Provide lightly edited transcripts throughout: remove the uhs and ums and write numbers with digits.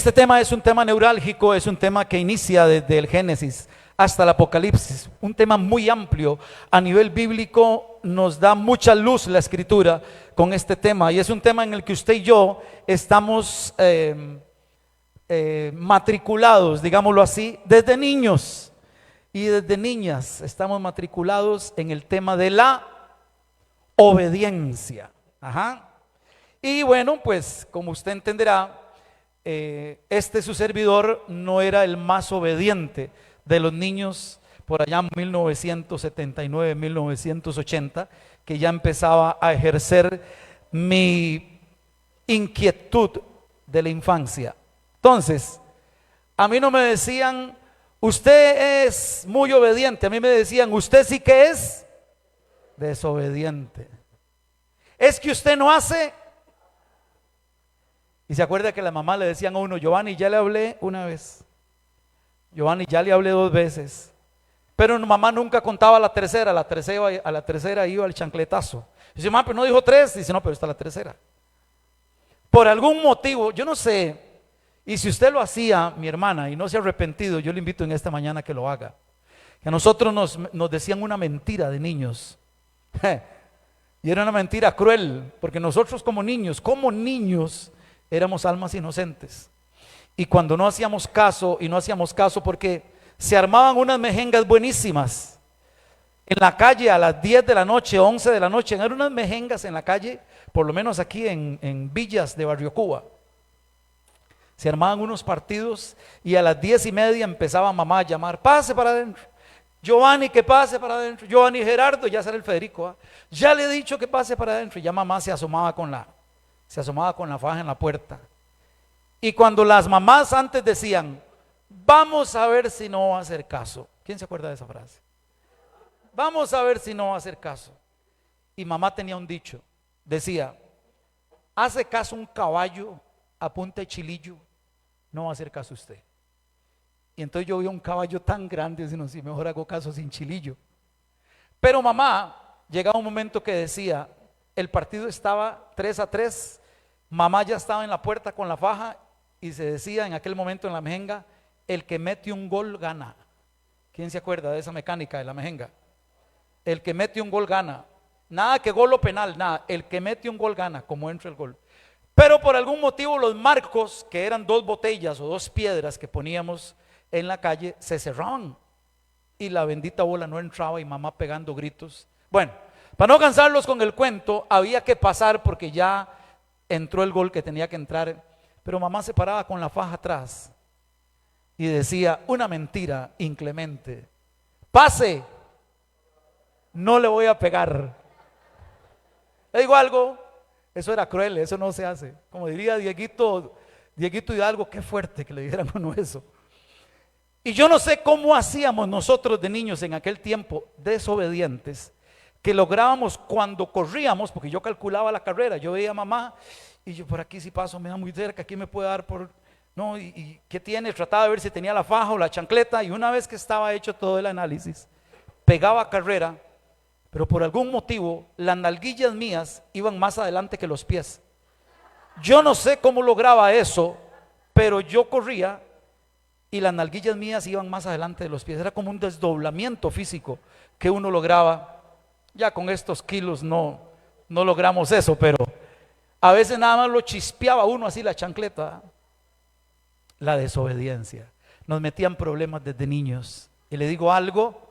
Este tema es un tema neurálgico, es un tema que inicia desde el Génesis hasta el Apocalipsis, un tema muy amplio. A nivel bíblico nos da mucha luz la Escritura con este tema, y es un tema en el que usted y yo estamos matriculados, digámoslo así, desde niños y desde niñas estamos matriculados en el tema de la obediencia. Ajá. Y bueno, pues como usted entenderá, su servidor no era el más obediente de los niños por allá en 1979, 1980, que ya empezaba a ejercer mi inquietud de la infancia. Entonces, a mí no me decían, usted es muy obediente, a mí me decían, usted sí que es desobediente. Es que usted no hace. Y se acuerda que la mamá le decían a uno, Giovanni, ya le hablé una vez, Giovanni, ya le hablé 2 veces, pero mamá nunca contaba la tercera, a la tercera iba el chancletazo. Dice, mamá, pero no dijo 3, dice, no, pero está la tercera. Por algún motivo, yo no sé, y si usted lo hacía, mi hermana, y no se ha arrepentido, yo le invito en esta mañana que lo haga. Que a nosotros nos decían una mentira de niños, y era una mentira cruel, porque nosotros como niños, éramos almas inocentes. Y cuando no hacíamos caso, y no hacíamos caso porque se armaban unas mejengas buenísimas en la calle a las 10 de la noche, 11 de la noche, eran unas mejengas en la calle, por lo menos aquí en Villas de Barrio Cuba. Se armaban unos partidos y a las 10:30 empezaba mamá a llamar, pase para adentro, Giovanni, que pase para adentro, Giovanni Gerardo, ya será el Federico, ya le he dicho que pase para adentro. Y ya mamá se asomaba con la faja en la puerta. Y cuando las mamás antes decían, vamos a ver si no va a hacer caso. ¿Quién se acuerda de esa frase? Vamos a ver si no va a hacer caso. Y mamá tenía un dicho, decía, hace caso un caballo a punta de chilillo, no va a hacer caso usted. Y entonces yo vi un caballo tan grande, sino si mejor hago caso sin chilillo. Pero mamá, llegaba un momento que decía, el partido estaba 3-3, mamá ya estaba en la puerta con la faja y se decía en aquel momento en la mejenga, el que mete un gol gana. ¿Quién se acuerda de esa mecánica de la mejenga? El que mete un gol gana. Nada que gol o penal, nada. El que mete un gol gana, como entra el gol. Pero por algún motivo los marcos, que eran 2 botellas o 2 piedras que poníamos en la calle, se cerraban y la bendita bola no entraba y mamá pegando gritos. Bueno, para no cansarlos con el cuento, había que pasar porque ya entró el gol que tenía que entrar, pero mamá se paraba con la faja atrás y decía una mentira inclemente, pase, no le voy a pegar. Le digo algo, eso era cruel, eso no se hace. Como diría Dieguito Hidalgo, qué fuerte que le dijeran a uno eso. Y yo no sé cómo hacíamos nosotros de niños en aquel tiempo, desobedientes, que lográbamos cuando corríamos, porque yo calculaba la carrera, yo veía a mamá y yo por aquí si paso me da muy cerca, aquí me puede dar por, no, y ¿qué tiene? Trataba de ver si tenía la faja o la chancleta, y una vez que estaba hecho todo el análisis, pegaba carrera, pero por algún motivo las nalguillas mías iban más adelante que los pies. Yo no sé cómo lograba eso, pero yo corría y las nalguillas mías iban más adelante de los pies. Era como un desdoblamiento físico que uno lograba. Ya con estos kilos no logramos eso, pero a veces nada más lo chispeaba uno así la chancleta. La desobediencia. Nos metían problemas desde niños. Y le digo algo,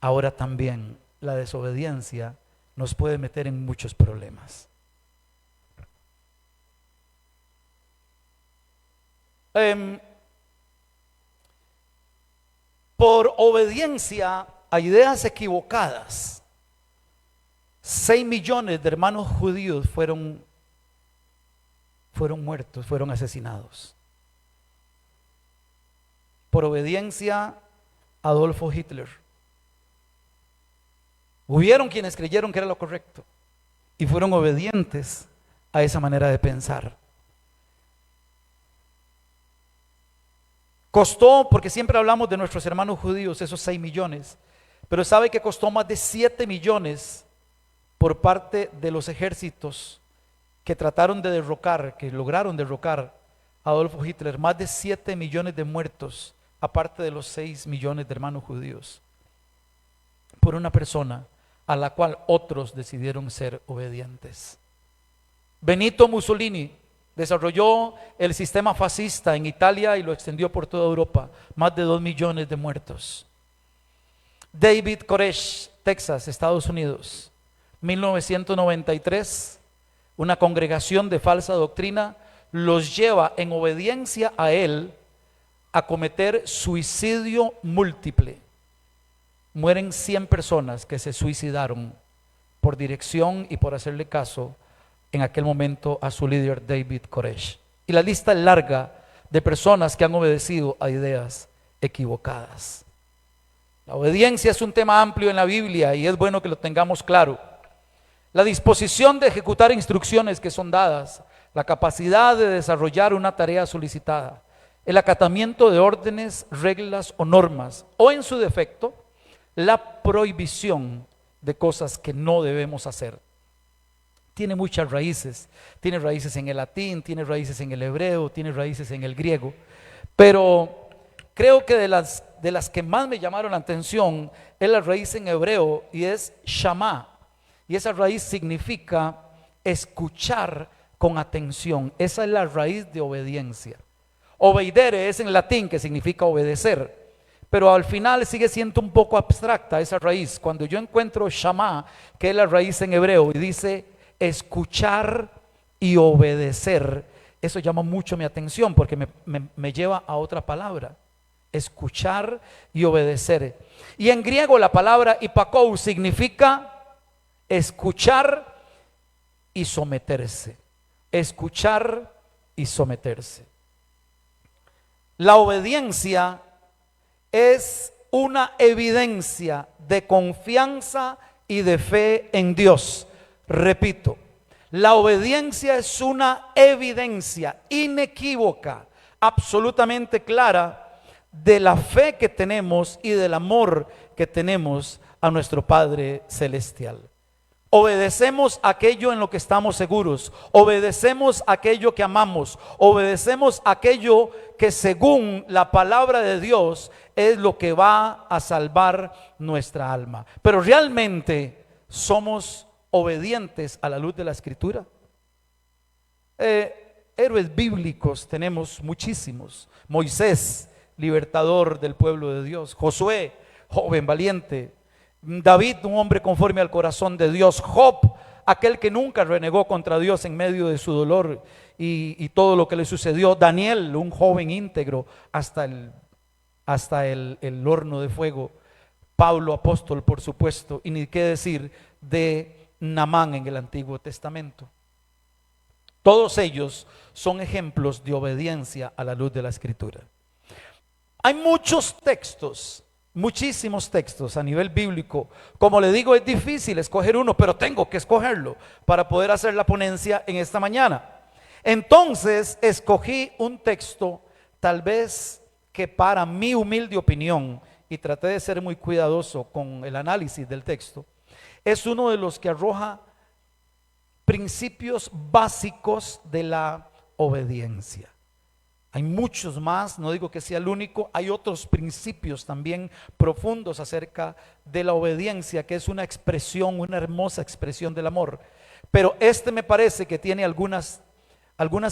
ahora también la desobediencia nos puede meter en muchos problemas. Por obediencia a ideas equivocadas, 6 millones de hermanos judíos fueron muertos, fueron asesinados. Por obediencia a Adolfo Hitler. Hubieron quienes creyeron que era lo correcto y fueron obedientes a esa manera de pensar. Costó, porque siempre hablamos de nuestros hermanos judíos, esos 6 millones, pero sabe que costó más de 7 millones por parte de los ejércitos que trataron de derrocar, que lograron derrocar Adolfo Hitler, más de 7 millones de muertos, aparte de los 6 millones de hermanos judíos, por una persona a la cual otros decidieron ser obedientes. Benito Mussolini desarrolló el sistema fascista en Italia y lo extendió por toda Europa, más de 2 millones de muertos. David Koresh, Texas, Estados Unidos, 1993, una congregación de falsa doctrina los lleva en obediencia a él a cometer suicidio múltiple. Mueren 100 personas que se suicidaron por dirección y por hacerle caso en aquel momento a su líder David Koresh. Y la lista es larga de personas que han obedecido a ideas equivocadas. La obediencia es un tema amplio en la Biblia y es bueno que lo tengamos claro. La disposición de ejecutar instrucciones que son dadas, la capacidad de desarrollar una tarea solicitada, el acatamiento de órdenes, reglas o normas, o en su defecto, la prohibición de cosas que no debemos hacer. Tiene muchas raíces, tiene raíces en el latín, tiene raíces en el hebreo, tiene raíces en el griego, pero creo que de las que más me llamaron la atención es la raíz en hebreo y es shama, y esa raíz significa escuchar con atención. Esa es la raíz de obediencia. Obeidere es en latín, que significa obedecer, pero al final sigue siendo un poco abstracta esa raíz. Cuando yo encuentro shama, que es la raíz en hebreo, y dice escuchar y obedecer, eso llama mucho mi atención porque me lleva a otra palabra: escuchar y obedecer. Y en griego la palabra hipakou significa escuchar y someterse. Escuchar y someterse. La obediencia es una evidencia de confianza y de fe en Dios. Repito, la obediencia es una evidencia inequívoca, absolutamente clara, de la fe que tenemos y del amor que tenemos a nuestro Padre Celestial. Obedecemos aquello en lo que estamos seguros, obedecemos aquello que amamos, obedecemos aquello que según la palabra de Dios es lo que va a salvar nuestra alma. Pero realmente somos obedientes a la luz de la Escritura. Héroes bíblicos tenemos muchísimos: Moisés, libertador del pueblo de Dios; Josué, joven valiente; David, un hombre conforme al corazón de Dios; Job, aquel que nunca renegó contra Dios en medio de su dolor y todo lo que le sucedió; Daniel, un joven íntegro hasta el horno de fuego; Pablo, apóstol, por supuesto, y ni qué decir de Naamán en el Antiguo Testamento. Todos ellos son ejemplos de obediencia a la luz de la Escritura. Hay muchos textos, muchísimos textos a nivel bíblico. Como le digo, es difícil escoger uno, pero tengo que escogerlo para poder hacer la ponencia en esta mañana. Entonces escogí un texto, tal vez que para mi humilde opinión, y traté de ser muy cuidadoso con el análisis del texto, es uno de los que arroja principios básicos de la obediencia. Hay muchos más, no digo que sea el único, hay otros principios también profundos acerca de la obediencia, que es una expresión, una hermosa expresión del amor. Pero este me parece que tiene algunas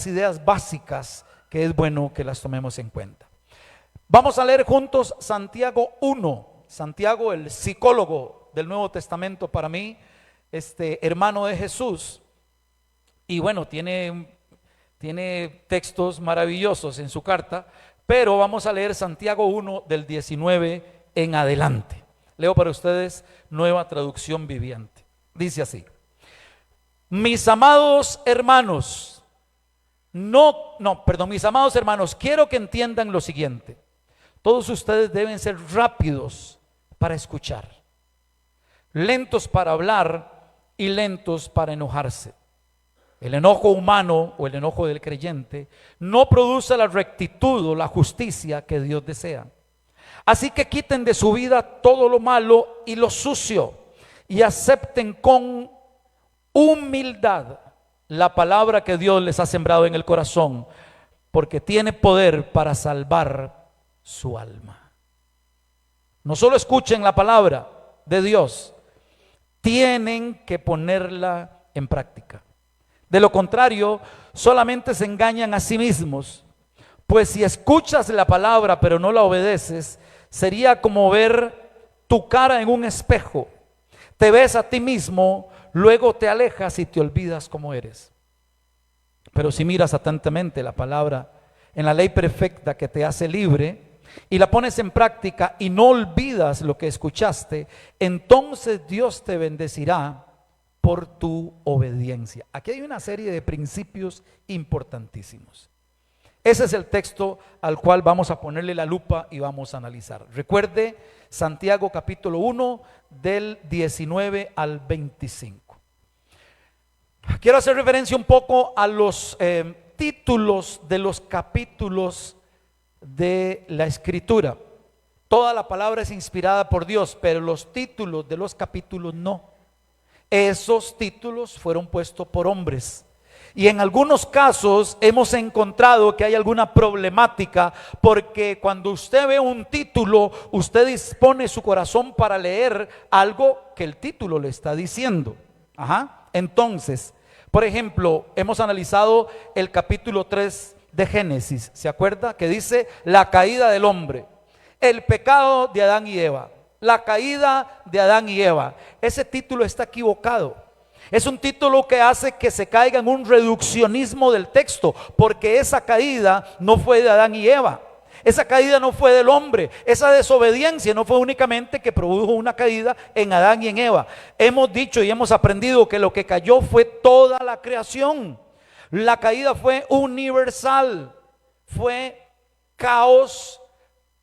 ideas básicas que es bueno que las tomemos en cuenta. Vamos a leer juntos Santiago 1. Santiago, el psicólogo del Nuevo Testamento para mí, hermano de Jesús. Y bueno, tiene textos maravillosos en su carta, pero vamos a leer Santiago 1 del 19 en adelante. Leo para ustedes Nueva Traducción Viviente. Dice así: mis amados hermanos, mis amados hermanos, quiero que entiendan lo siguiente. Todos ustedes deben ser rápidos para escuchar, lentos para hablar y lentos para enojarse. El enojo humano o el enojo del creyente no produce la rectitud o la justicia que Dios desea. Así que quiten de su vida todo lo malo y lo sucio y acepten con humildad la palabra que Dios les ha sembrado en el corazón, porque tiene poder para salvar su alma. No solo escuchen la palabra de Dios, tienen que ponerla en práctica. De lo contrario, solamente se engañan a sí mismos, pues si escuchas la palabra pero no la obedeces, sería como ver tu cara en un espejo. Te ves a ti mismo, luego te alejas y te olvidas cómo eres. Pero si miras atentamente la palabra en la ley perfecta que te hace libre y la pones en práctica y no olvidas lo que escuchaste, entonces Dios te bendecirá por tu obediencia. Aquí hay una serie de principios importantísimos. Ese es el texto al cual vamos a ponerle la lupa y vamos a analizar. Recuerde Santiago capítulo 1 del 19 al 25. Quiero hacer referencia un poco a los títulos de los capítulos de la Escritura. Toda la palabra es inspirada por Dios, pero los títulos de los capítulos no. Esos títulos fueron puestos por hombres. Y en algunos casos hemos encontrado que hay alguna problemática, porque cuando usted ve un título, usted dispone su corazón para leer algo que el título le está diciendo. Entonces, por ejemplo, hemos analizado el capítulo 3 de Génesis. ¿Se acuerda? Que dice la caída del hombre, el pecado de Adán y Eva, la caída de Adán y Eva. Ese título está equivocado. Es un título que hace que se caiga en un reduccionismo del texto, porque esa caída no fue de Adán y Eva, esa caída no fue del hombre, esa desobediencia no fue únicamente que produjo una caída en Adán y en Eva. Hemos dicho y hemos aprendido que lo que cayó fue toda la creación. La caída fue universal, fue caos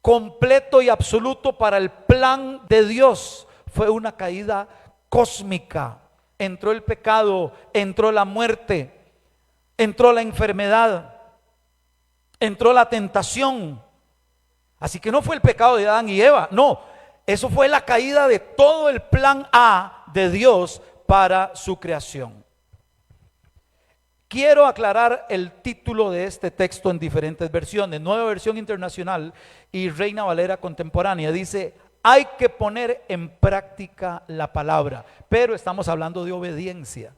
completo y absoluto para el plan de Dios. Fue una caída cósmica. Entró el pecado, entró la muerte, entró la enfermedad, entró la tentación. Así que no fue el pecado de Adán y Eva, no, eso fue la caída de todo el plan A de Dios para su creación. Quiero aclarar el título de este texto en diferentes versiones. Nueva Versión Internacional y Reina Valera Contemporánea dice: hay que poner en práctica la palabra, pero estamos hablando de obediencia.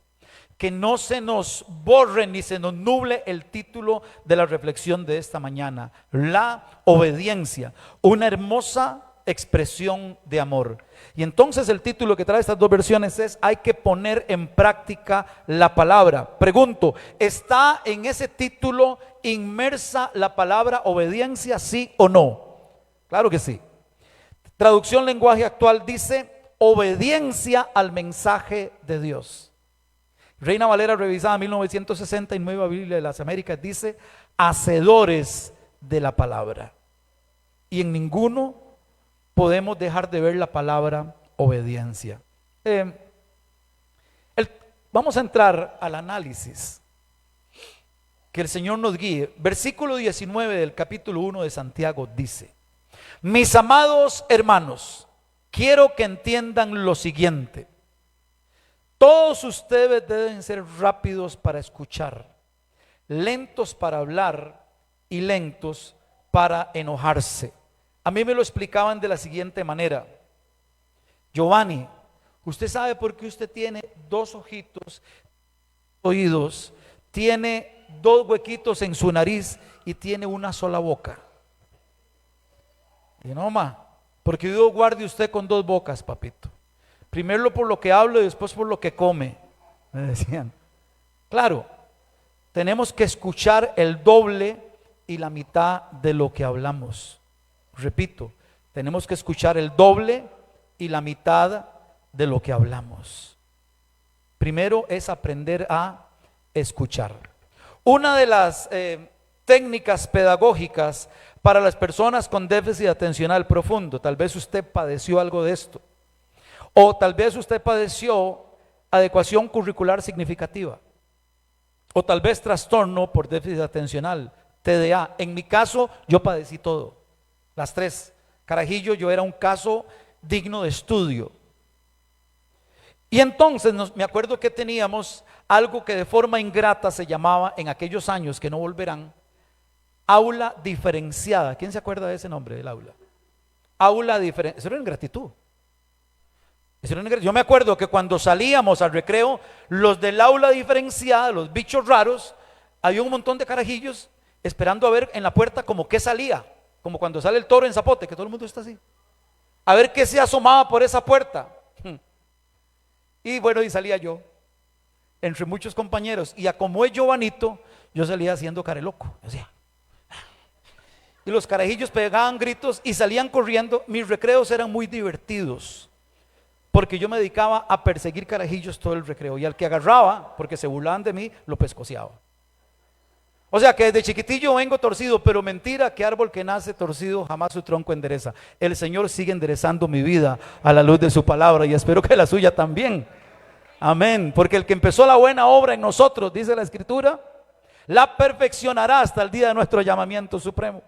Que no se nos borre ni se nos nuble el título de la reflexión de esta mañana. La obediencia, una hermosa expresión de amor. Y entonces el título que trae estas dos versiones es: hay que poner en práctica la palabra. Pregunto, ¿está en ese título inmersa la palabra obediencia, sí o no? Claro que sí. Traducción lenguaje actual dice: obediencia al mensaje de Dios. Reina Valera revisada 1960 y Nueva Biblia de las Américas dice: hacedores de la palabra. Y en ninguno podemos dejar de ver la palabra obediencia. Vamos a entrar al análisis. Que el Señor nos guíe. Versículo 19 del capítulo 1 de Santiago dice: mis amados hermanos, quiero que entiendan lo siguiente. Todos ustedes deben ser rápidos para escuchar, lentos para hablar y lentos para enojarse. A mí me lo explicaban de la siguiente manera: Giovanni, usted sabe por qué usted tiene dos ojitos, oídos, tiene dos huequitos en su nariz y tiene una sola boca. Y no, porque Dios guarde usted con dos bocas, papito. Primero por lo que hablo y después por lo que come, me decían. Claro, tenemos que escuchar el doble y la mitad de lo que hablamos. Repito, tenemos que escuchar el doble y la mitad de lo que hablamos. Primero es aprender a escuchar. Una de las técnicas pedagógicas para las personas con déficit atencional profundo, tal vez usted padeció algo de esto, o tal vez usted padeció adecuación curricular significativa, o tal vez trastorno por déficit atencional, TDA. En mi caso, yo padecí todo, las tres. Carajillo, yo era un caso digno de estudio. Y entonces me acuerdo que teníamos algo que de forma ingrata se llamaba, en aquellos años que no volverán, Aula diferenciada. ¿Quién se acuerda de ese nombre del aula? Aula diferenciada. Eso era ingratitud. Yo me acuerdo que cuando salíamos al recreo, los del aula diferenciada, los bichos raros, había un montón de carajillos esperando a ver en la puerta como qué salía, como cuando sale el toro en Zapote, que todo el mundo está así, a ver qué se asomaba por esa puerta. Y bueno, y salía yo, entre muchos compañeros, y a como es Giovanito, yo salía haciendo care loco, y los carajillos pegaban gritos y salían corriendo. Mis recreos eran muy divertidos, porque yo me dedicaba a perseguir carajillos todo el recreo, y al que agarraba, porque se burlaban de mí, lo pescoceaba. O sea que desde chiquitillo vengo torcido, pero mentira, que árbol que nace torcido jamás su tronco endereza. El Señor sigue enderezando mi vida a la luz de su palabra, y espero que la suya también. Amén, porque el que empezó la buena obra en nosotros, dice la Escritura, la perfeccionará hasta el día de nuestro llamamiento supremo.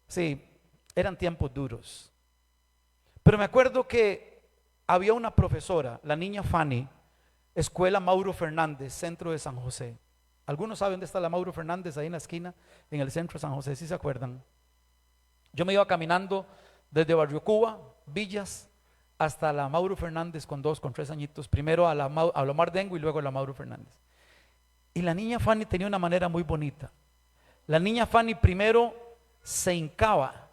Sí, eran tiempos duros. Pero me acuerdo que había una profesora, la niña Fanny, Escuela Mauro Fernández, centro de San José. ¿Algunos saben dónde está la Mauro Fernández? Ahí en la esquina, en el centro de San José, ¿sí se acuerdan? Yo me iba caminando desde Barrio Cuba, Villas, hasta la Mauro Fernández con 3 añitos. Primero a Lomar Dengo y luego a la Mauro Fernández. Y la niña Fanny tenía una manera muy bonita. La niña Fanny primero se hincaba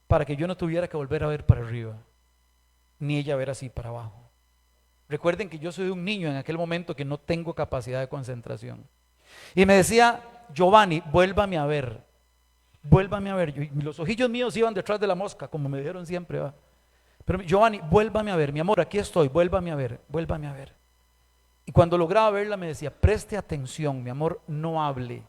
para que yo no tuviera que volver a ver para arriba, ni ella ver así para abajo. Recuerden que yo soy un niño en aquel momento que no tengo capacidad de concentración. Y me decía: Giovanni, vuélvame a ver, vuélvame a ver. Y los ojillos míos iban detrás de la mosca, como me dijeron siempre, ¿va? Pero Giovanni, vuélvame a ver, mi amor, aquí estoy, vuélvame a ver, vuélvame a ver. Y cuando lograba verla me decía: preste atención, mi amor, no hable.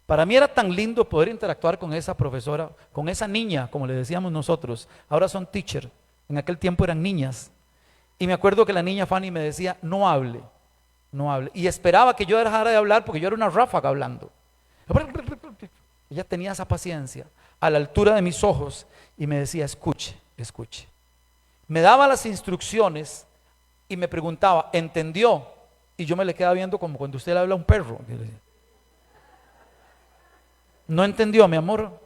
Para mí era tan lindo poder interactuar con esa profesora, con esa niña, como le decíamos nosotros. Ahora son teacher, en aquel tiempo eran niñas. Y me acuerdo que la niña Fanny me decía: no hable, no hable. Y esperaba que yo dejara de hablar porque yo era una ráfaga hablando. Ella tenía esa paciencia a la altura de mis ojos y me decía: escuche, escuche. Me daba las instrucciones y me preguntaba: ¿entendió? Y yo me le quedaba viendo como cuando usted le habla a un perro. ¿No entendió, mi amor?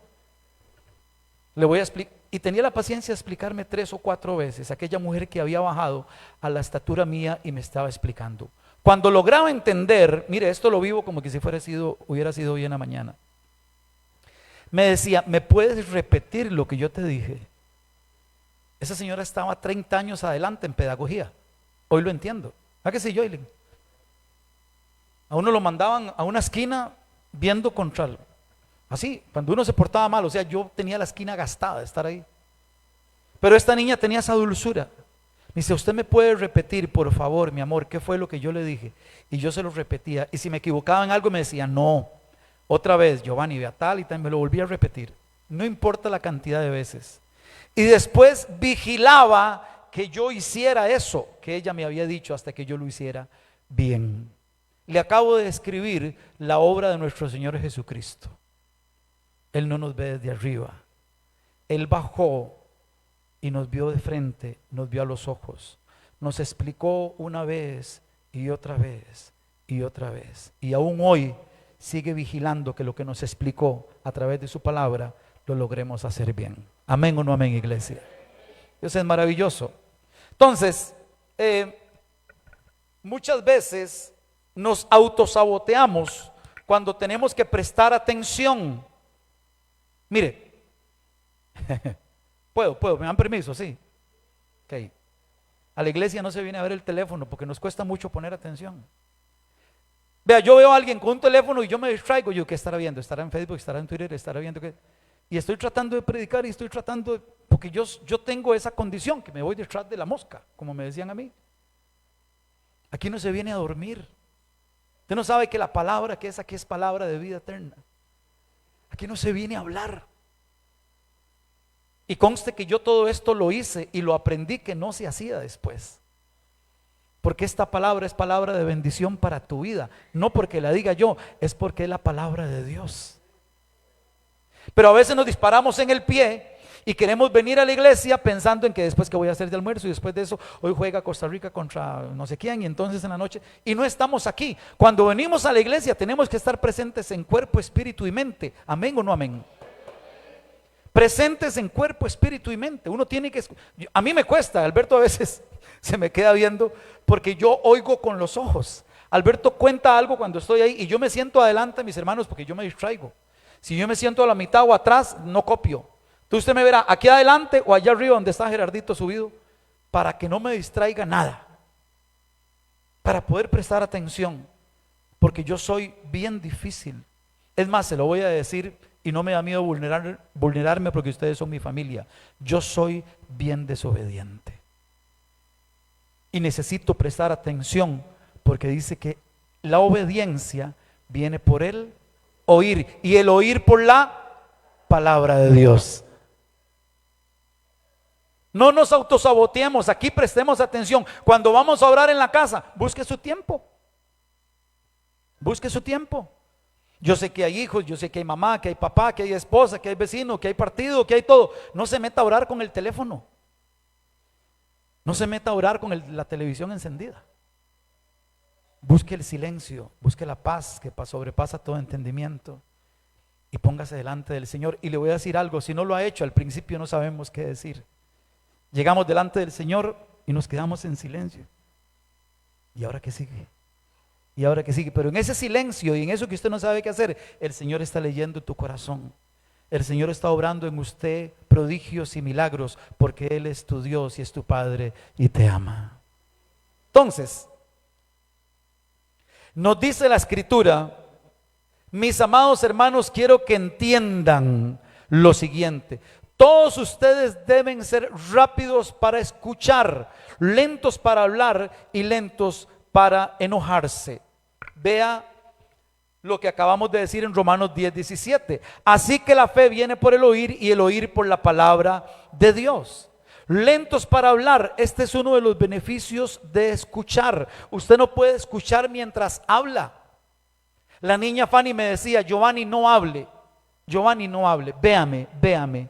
Le voy a explicar. Y tenía la paciencia de explicarme 3 o 4 veces, aquella mujer que había bajado a la estatura mía y me estaba explicando. Cuando lograba entender, mire, esto lo vivo como que si hubiera sido hoy en la mañana. Me decía: ¿me puedes repetir lo que yo te dije? Esa señora estaba 30 años adelante en pedagogía. Hoy lo entiendo. ¿A qué sí, Joylin? A uno lo mandaban a una esquina viendo contra así, cuando uno se portaba mal. O sea, yo tenía la esquina gastada de estar ahí. Pero esta niña tenía esa dulzura. Me dice: ¿usted me puede repetir, por favor, mi amor, qué fue lo que yo le dije? Y yo se lo repetía. Y si me equivocaba en algo me decía: no, otra vez, Giovanni, vea tal y tal. Me lo volvía a repetir. No importa la cantidad de veces. Y después vigilaba que yo hiciera eso que ella me había dicho, hasta que yo lo hiciera bien. Le acabo de describir la obra de nuestro Señor Jesucristo. Él no nos ve desde arriba. Él bajó y nos vio de frente, nos vio a los ojos. Nos explicó una vez y otra vez y otra vez. Y aún hoy sigue vigilando que lo que nos explicó a través de su palabra lo logremos hacer bien. Amén o no amén, iglesia. Dios es maravilloso. Entonces, muchas veces nos autosaboteamos cuando tenemos que prestar atención. Mire, puedo, me dan permiso, sí. Okay. A la iglesia no se viene a ver el teléfono porque nos cuesta mucho poner atención. Vea, yo veo a alguien con un teléfono y yo me distraigo. Yo, ¿qué estará viendo? ¿Estará en Facebook? ¿Estará en Twitter? ¿Estará viendo qué? Y estoy tratando de predicar y estoy tratando de, porque yo tengo esa condición que me voy detrás de la mosca, como me decían a mí. Aquí no se viene a dormir. Usted no sabe que la palabra que es aquí es palabra de vida eterna. Aquí no se viene a hablar. Y conste que yo todo esto lo hice y lo aprendí que no se hacía después. Porque esta palabra es palabra de bendición para tu vida. No porque la diga yo, es porque es la palabra de Dios. Pero a veces nos disparamos en el pie Y queremos venir a la iglesia pensando en que después que voy a hacer de almuerzo y después de eso hoy juega Costa Rica contra no sé quién y entonces en la noche y no estamos aquí. Cuando venimos a la iglesia tenemos que estar presentes en cuerpo, espíritu y mente. ¿Amén o no amén? Presentes en cuerpo, espíritu y mente. Uno tiene que, a mí me cuesta, Alberto a veces se me queda viendo porque yo oigo con los ojos. Alberto cuenta algo cuando estoy ahí y yo me siento adelante, mis hermanos, porque yo me distraigo. Si yo me siento a la mitad o atrás, no copio. Entonces usted me verá aquí adelante o allá arriba donde está Gerardito subido, para que no me distraiga nada, para poder prestar atención, porque yo soy bien difícil. Es más, se lo voy a decir y no me da miedo vulnerarme porque ustedes son mi familia. Yo soy bien desobediente y necesito prestar atención porque dice que la obediencia viene por el oír y el oír por la palabra de Dios. No nos autosaboteemos, aquí prestemos atención. Cuando vamos a orar en la casa, busque su tiempo. Busque su tiempo. Yo sé que hay hijos, yo sé que hay mamá, que hay papá, que hay esposa, que hay vecino, que hay partido, que hay todo. No se meta a orar con el teléfono. No se meta a orar con la televisión encendida. Busque el silencio, busque la paz que sobrepasa todo entendimiento y póngase delante del Señor. Y le voy a decir algo, si no lo ha hecho, al principio no sabemos qué decir. Llegamos delante del Señor y nos quedamos en silencio. ¿Y ahora qué sigue? ¿Y ahora qué sigue? Pero en ese silencio y en eso que usted no sabe qué hacer, el Señor está leyendo tu corazón. El Señor está obrando en usted prodigios y milagros porque Él es tu Dios y es tu Padre y te ama. Entonces, nos dice la Escritura, mis amados hermanos, quiero que entiendan lo siguiente. Todos ustedes deben ser rápidos para escuchar, lentos para hablar y lentos para enojarse. Vea lo que acabamos de decir en Romanos 10:17. Así que la fe viene por el oír y el oír por la palabra de Dios. Lentos para hablar, este es uno de los beneficios de escuchar. Usted no puede escuchar mientras habla. La niña Fanny me decía, Giovanni no hable, véame, véame.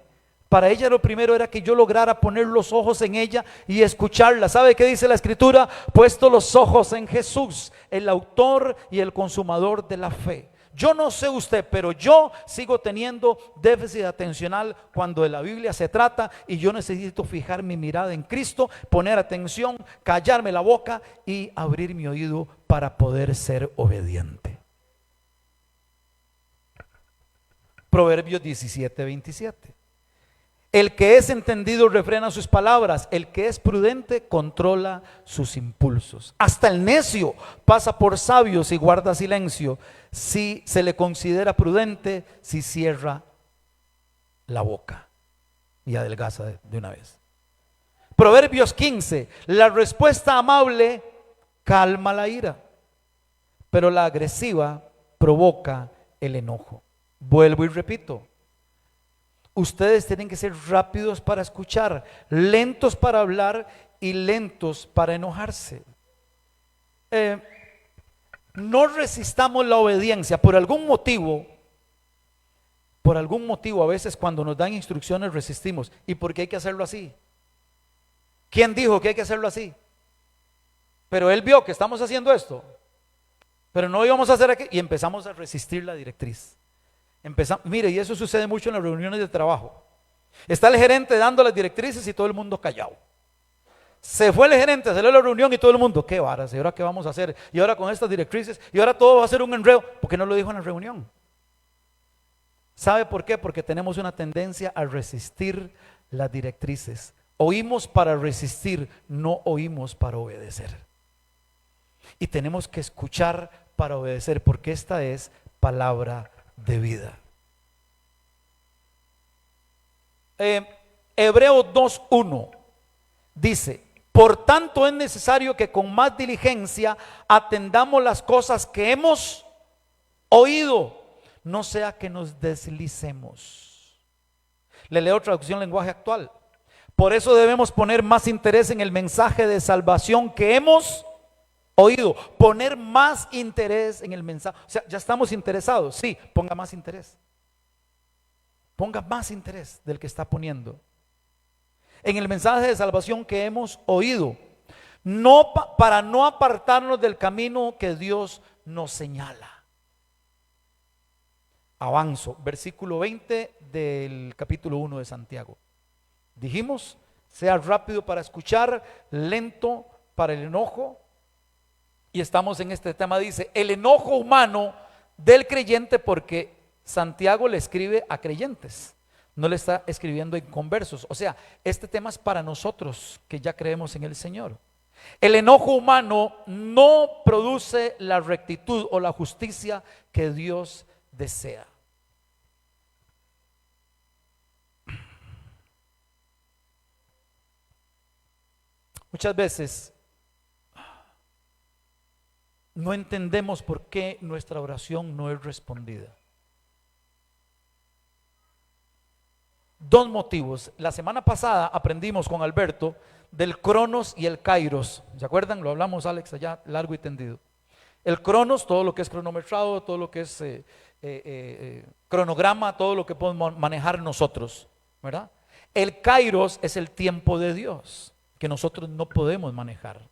Para ella lo primero era que yo lograra poner los ojos en ella y escucharla. ¿Sabe qué dice la Escritura? Puesto los ojos en Jesús, el autor y el consumador de la fe. Yo no sé usted, pero yo sigo teniendo déficit atencional cuando de la Biblia se trata y yo necesito fijar mi mirada en Cristo, poner atención, callarme la boca y abrir mi oído para poder ser obediente. Proverbios 17:27. El que es entendido refrena sus palabras, el que es prudente controla sus impulsos. Hasta el necio pasa por sabios y guarda silencio, si se le considera prudente, si cierra la boca y adelgaza de una vez. Proverbios 15, la respuesta amable calma la ira, pero la agresiva provoca el enojo. Vuelvo y repito. Ustedes tienen que ser rápidos para escuchar, lentos para hablar y lentos para enojarse. No resistamos la obediencia por algún motivo a veces cuando nos dan instrucciones resistimos. ¿Y por qué hay que hacerlo así? ¿Quién dijo que hay que hacerlo así? Pero él vio que estamos haciendo esto, pero no íbamos a hacer aquí y empezamos a resistir la directriz. Mire, y eso sucede mucho en las reuniones de trabajo. Está el gerente dando las directrices y todo el mundo callado. Se fue el gerente, salió a la reunión y todo el mundo, qué varas, ¿y ahora qué vamos a hacer? Y ahora con estas directrices, y ahora todo va a ser un enredo, porque no lo dijo en la reunión. ¿Sabe por qué? Porque tenemos una tendencia a resistir las directrices. Oímos para resistir, no oímos para obedecer. Y tenemos que escuchar para obedecer, porque esta es palabra de vida. Hebreos 2:1 dice: por tanto es necesario que con más diligencia atendamos las cosas que hemos oído, no sea que nos deslicemos. Le leo traducción lenguaje actual. Por eso debemos poner más interés en el mensaje de salvación que hemos oído. Poner más interés en el mensaje. O sea, ya estamos interesados. Sí, ponga más interés. Ponga más interés del que está poniendo en el mensaje de salvación que hemos oído, no para no apartarnos del camino que Dios nos señala. Avanzo, versículo 20 del capítulo 1 de Santiago. Dijimos, sea rápido para escuchar, lento para el enojo. Y estamos en este tema, dice, el enojo humano del creyente, porque Santiago le escribe a creyentes, no le está escribiendo a inconversos. O sea, este tema es para nosotros que ya creemos en el Señor. El enojo humano no produce la rectitud o la justicia que Dios desea. Muchas veces no entendemos por qué nuestra oración no es respondida. Dos motivos. La semana pasada aprendimos con Alberto del Cronos y el Kairos. ¿Se acuerdan? Lo hablamos, Alex, allá largo y tendido. El Cronos, todo lo que es cronometrado, todo lo que es cronograma, todo lo que podemos manejar nosotros, ¿verdad? El Kairos es el tiempo de Dios, que nosotros no podemos manejar.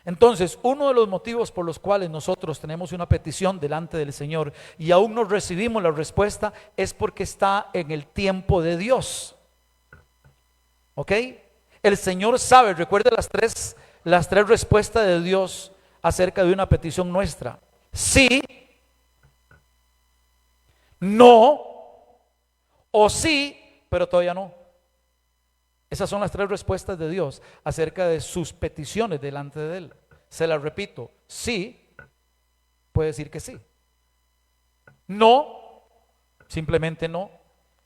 Entonces, uno de los motivos por los cuales nosotros tenemos una petición delante del Señor y aún no recibimos la respuesta es porque está en el tiempo de Dios. ¿Ok? El Señor sabe, recuerde las tres respuestas de Dios acerca de una petición nuestra: sí, no o sí, pero todavía no. Esas son las tres respuestas de Dios acerca de sus peticiones delante de Él. Se las repito: sí, puede decir que sí. No, simplemente no.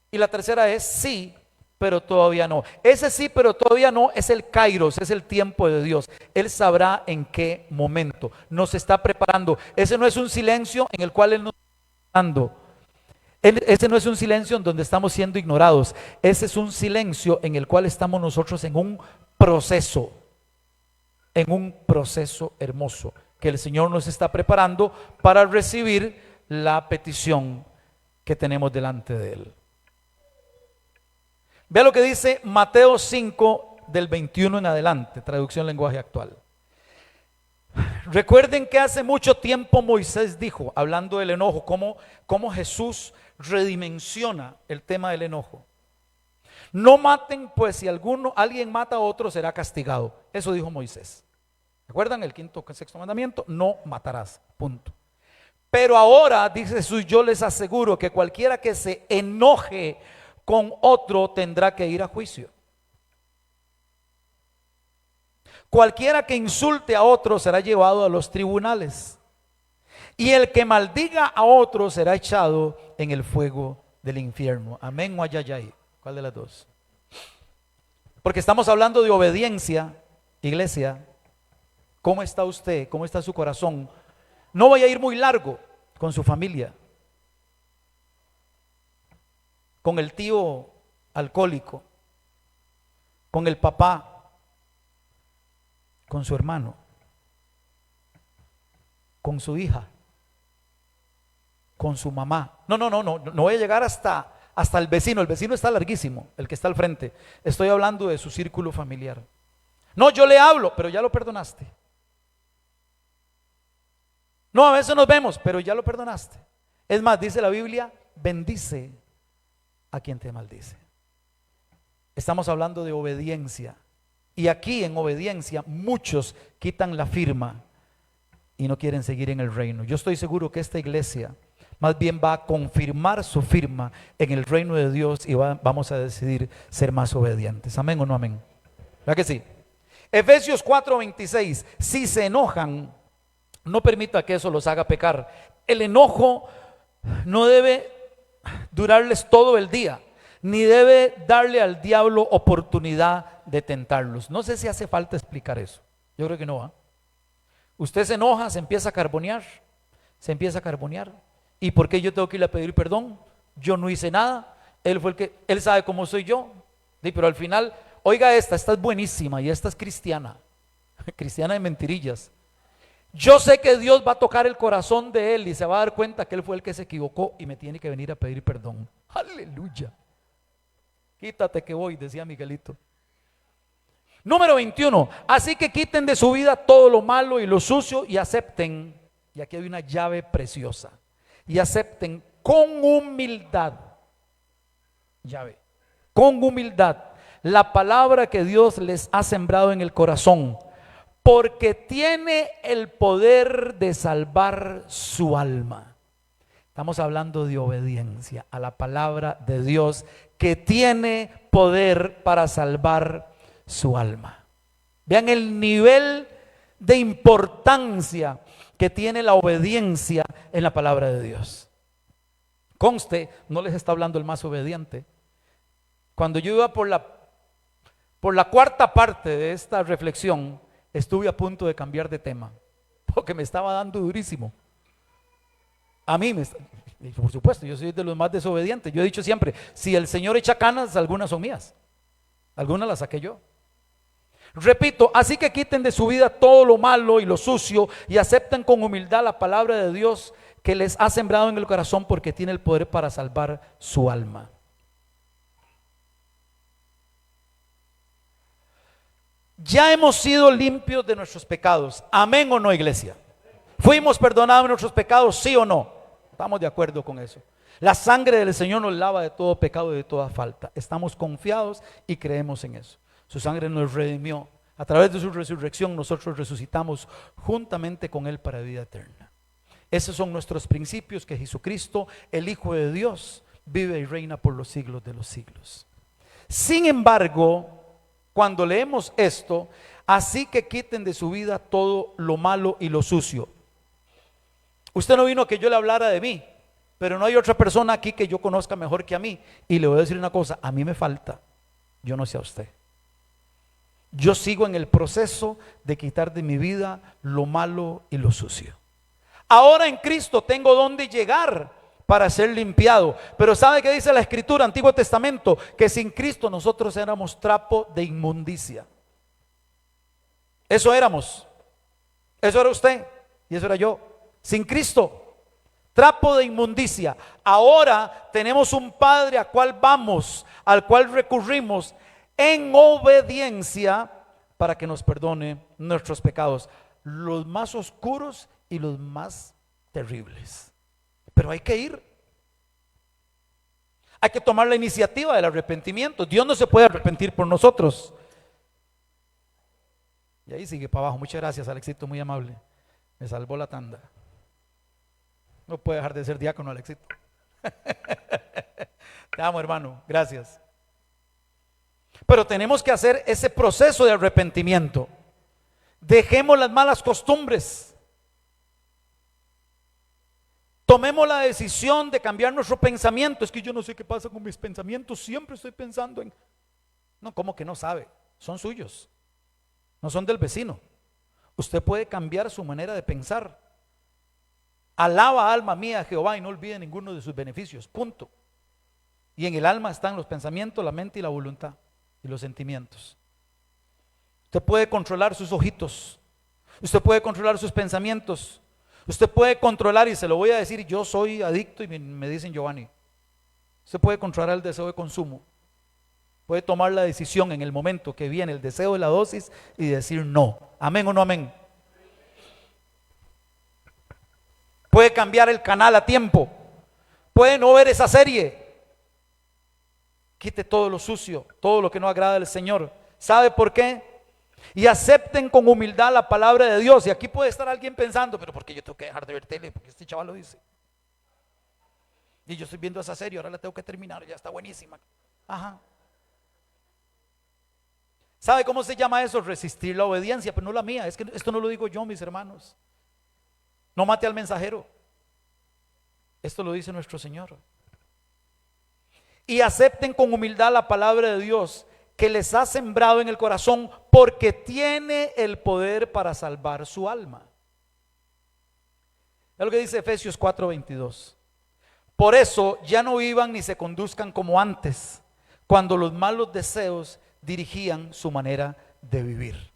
Y la tercera es sí, pero todavía no. Ese sí, pero todavía no es el Kairos, es el tiempo de Dios. Él sabrá en qué momento nos está preparando. Ese no es un silencio en el cual Él nos está dando. Ese no es un silencio en donde estamos siendo ignorados. Ese es un silencio en el cual estamos nosotros en un proceso hermoso que el Señor nos está preparando para recibir la petición que tenemos delante de Él. Vea lo que dice Mateo 5 del 21 en adelante, traducción lenguaje actual. Recuerden que hace mucho tiempo Moisés dijo, hablando del enojo, cómo Jesús redimensiona el tema del enojo. No maten, pues si alguien mata a otro será castigado. Eso dijo Moisés. ¿Recuerdan el quinto y sexto mandamiento? No matarás, punto. Pero ahora, dice Jesús, yo les aseguro que cualquiera que se enoje con otro tendrá que ir a juicio. Cualquiera que insulte a otro será llevado a los tribunales. Y el que maldiga a otro será echado en el fuego del infierno. Amén o ayayay. ¿Cuál de las dos? Porque estamos hablando de obediencia, iglesia. ¿Cómo está usted? ¿Cómo está su corazón? No vaya a ir muy largo con su familia, con el tío alcohólico, con el papá, con su hermano, con su hija, con su mamá. No voy a llegar hasta el vecino. El vecino está larguísimo, el que está al frente. Estoy hablando de su círculo familiar. No, yo le hablo, pero ya lo perdonaste. No, a veces nos vemos, pero ya lo perdonaste. Es más, dice la Biblia, bendice a quien te maldice. Estamos hablando de obediencia. Y aquí en obediencia muchos quitan la firma y no quieren seguir en el reino. Yo estoy seguro que esta iglesia más bien va a confirmar su firma en el reino de Dios y vamos a decidir ser más obedientes. Amén o no amén. ¿Verdad que sí? Efesios 4:26. Si se enojan, no permita que eso los haga pecar. El enojo no debe durarles todo el día, ni debe darle al diablo oportunidad de tentarlos. No sé si hace falta explicar eso. Yo creo que no, ¿eh? Usted se enoja, se empieza a carbonear. ¿Y por qué yo tengo que ir a pedir perdón? Yo no hice nada. Él sabe cómo soy yo. Pero al final, oiga, esta es buenísima y esta es cristiana. Cristiana de mentirillas. Yo sé que Dios va a tocar el corazón de él y se va a dar cuenta que él fue el que se equivocó y me tiene que venir a pedir perdón. Aleluya. Quítate que voy, decía Miguelito. Número 21. Así que quiten de su vida todo lo malo y lo sucio y acepten, y aquí hay una llave preciosa, y acepten con humildad, llave, con humildad, la palabra que Dios les ha sembrado en el corazón, porque tiene el poder de salvar su alma. Estamos hablando de obediencia a la palabra de Dios, que tiene poder para salvar su alma. Vean el nivel de importancia que tiene la obediencia en la palabra de Dios. Conste, no les está hablando el más obediente. Cuando yo iba por la cuarta parte de esta reflexión, estuve a punto de cambiar de tema, porque me estaba dando durísimo. A mí, por supuesto, yo soy de los más desobedientes. Yo he dicho siempre, si el Señor echa canas, algunas son mías, algunas las saqué yo. Repito, así que quiten de su vida todo lo malo y lo sucio y acepten con humildad la palabra de Dios que les ha sembrado en el corazón, porque tiene el poder para salvar su alma. Ya hemos sido limpios de nuestros pecados. ¿Amén o no, iglesia? ¿Fuimos perdonados de nuestros pecados, sí o no? Estamos de acuerdo con eso. La sangre del Señor nos lava de todo pecado y de toda falta. Estamos confiados y creemos en eso. Su sangre nos redimió. A través de su resurrección nosotros resucitamos juntamente con Él para vida eterna. Esos son nuestros principios, que Jesucristo, el Hijo de Dios, vive y reina por los siglos de los siglos. Sin embargo, cuando leemos esto, así que quiten de su vida todo lo malo y lo sucio. Usted no vino a que yo le hablara de mí, pero no hay otra persona aquí que yo conozca mejor que a mí. Y le voy a decir una cosa, a mí me falta, yo no sé a usted. Yo sigo en el proceso de quitar de mi vida lo malo y lo sucio. Ahora en Cristo tengo donde llegar para ser limpiado. Pero ¿sabe qué dice la Escritura, Antiguo Testamento? Que sin Cristo nosotros éramos trapo de inmundicia. Eso éramos. Eso era usted y eso era yo. Sin Cristo, trapo de inmundicia. Ahora tenemos un Padre al cual vamos, al cual recurrimos en obediencia para que nos perdone nuestros pecados, los más oscuros y los más terribles. Pero hay que ir. Hay que tomar la iniciativa del arrepentimiento. Dios no se puede arrepentir por nosotros. Y ahí sigue para abajo. Muchas gracias, Alexito, muy amable. Me salvó la tanda. No puede dejar de ser diácono, Alexito. Te amo, hermano. Gracias. Pero tenemos que hacer ese proceso de arrepentimiento. Dejemos las malas costumbres. Tomemos la decisión de cambiar nuestro pensamiento. Es que yo no sé qué pasa con mis pensamientos. Siempre estoy pensando en... No, ¿cómo que no sabe? Son suyos. No son del vecino. Usted puede cambiar su manera de pensar. Alaba, alma mía, a Jehová, y no olvide ninguno de sus beneficios. Punto. Y en el alma están los pensamientos, la mente y la voluntad y los sentimientos. Usted puede controlar sus ojitos. Usted puede controlar sus pensamientos. Usted puede controlar, y se lo voy a decir, yo soy adicto y me dicen Giovanni. Usted puede controlar el deseo de consumo. Puede tomar la decisión en el momento que viene el deseo de la dosis y decir no. Amén o no amén. Puede cambiar el canal a tiempo. Puede no ver esa serie. Quite todo lo sucio, todo lo que no agrada al Señor. ¿Sabe por qué? Y acepten con humildad la palabra de Dios. Y aquí puede estar alguien pensando, pero ¿por qué yo tengo que dejar de ver tele? Porque este chaval lo dice. Y yo estoy viendo esa serie, ahora la tengo que terminar, ya está buenísima. Ajá. ¿Sabe cómo se llama eso? Resistir la obediencia, pero no la mía. Es que esto no lo digo yo, mis hermanos. No mate al mensajero. Esto lo dice nuestro Señor. Y acepten con humildad la palabra de Dios que les ha sembrado en el corazón, porque tiene el poder para salvar su alma. Es lo que dice Efesios 4:22. Por eso ya no vivan ni se conduzcan como antes, cuando los malos deseos dirigían su manera de vivir.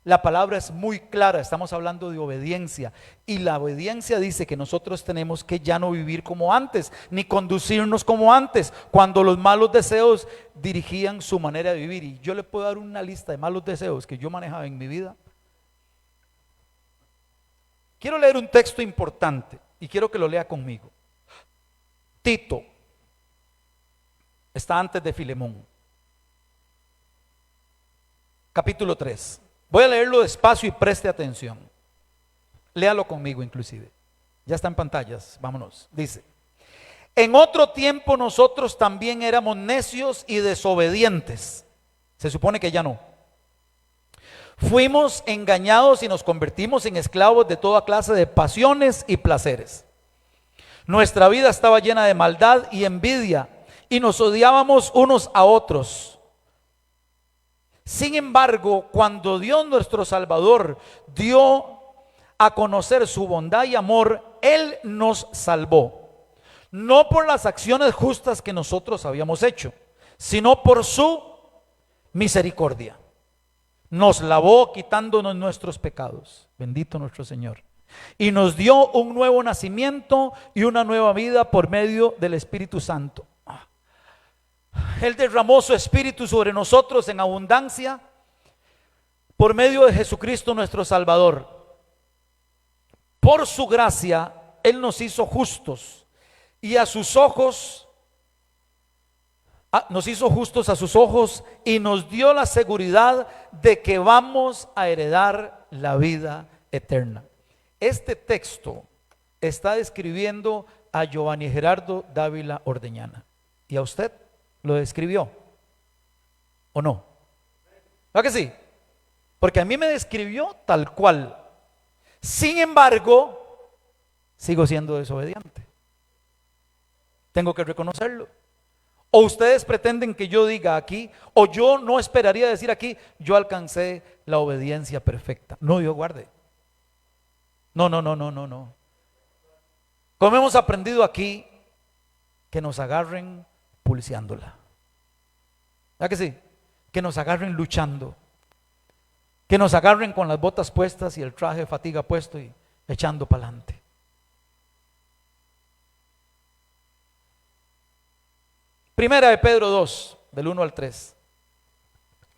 La palabra es muy clara, estamos hablando de obediencia. Y la obediencia dice que nosotros tenemos que ya no vivir como antes, ni conducirnos como antes, cuando los malos deseos dirigían su manera de vivir. Y yo le puedo dar una lista de malos deseos que yo manejaba en mi vida. Quiero leer un texto importante y quiero que lo lea conmigo. Tito está antes de Filemón. Capítulo 3. Voy a leerlo despacio y preste atención. Léalo conmigo inclusive. Ya está en pantallas, vámonos. Dice: en otro tiempo nosotros también éramos necios y desobedientes. Se supone que ya no. Fuimos engañados y nos convertimos en esclavos de toda clase de pasiones y placeres. Nuestra vida estaba llena de maldad y envidia y nos odiábamos unos a otros. Sin embargo, cuando Dios nuestro Salvador dio a conocer su bondad y amor, Él nos salvó, no por las acciones justas que nosotros habíamos hecho, sino por su misericordia. Nos lavó quitándonos nuestros pecados, bendito nuestro Señor, y nos dio un nuevo nacimiento y una nueva vida por medio del Espíritu Santo. Él derramó su Espíritu sobre nosotros en abundancia por medio de Jesucristo nuestro Salvador. Por su gracia Él nos hizo justos y a sus ojos nos hizo justos a sus ojos y nos dio la seguridad de que vamos a heredar la vida eterna. Este texto está describiendo a Giovanni Gerardo Dávila Ordeñana. ¿Y a usted lo describió o no? ¿Verdad que sí? Porque a mí me describió tal cual. Sin embargo, sigo siendo desobediente. Tengo que reconocerlo. O ustedes pretenden que yo diga aquí, o yo no esperaría decir aquí, yo alcancé la obediencia perfecta. No, Dios guarde. No. Como hemos aprendido aquí, que nos agarren pulseándola. ¿Verdad que sí? Que nos agarren luchando. Que nos agarren con las botas puestas y el traje de fatiga puesto y echando para adelante. Primera de Pedro 2, del 1 al 3.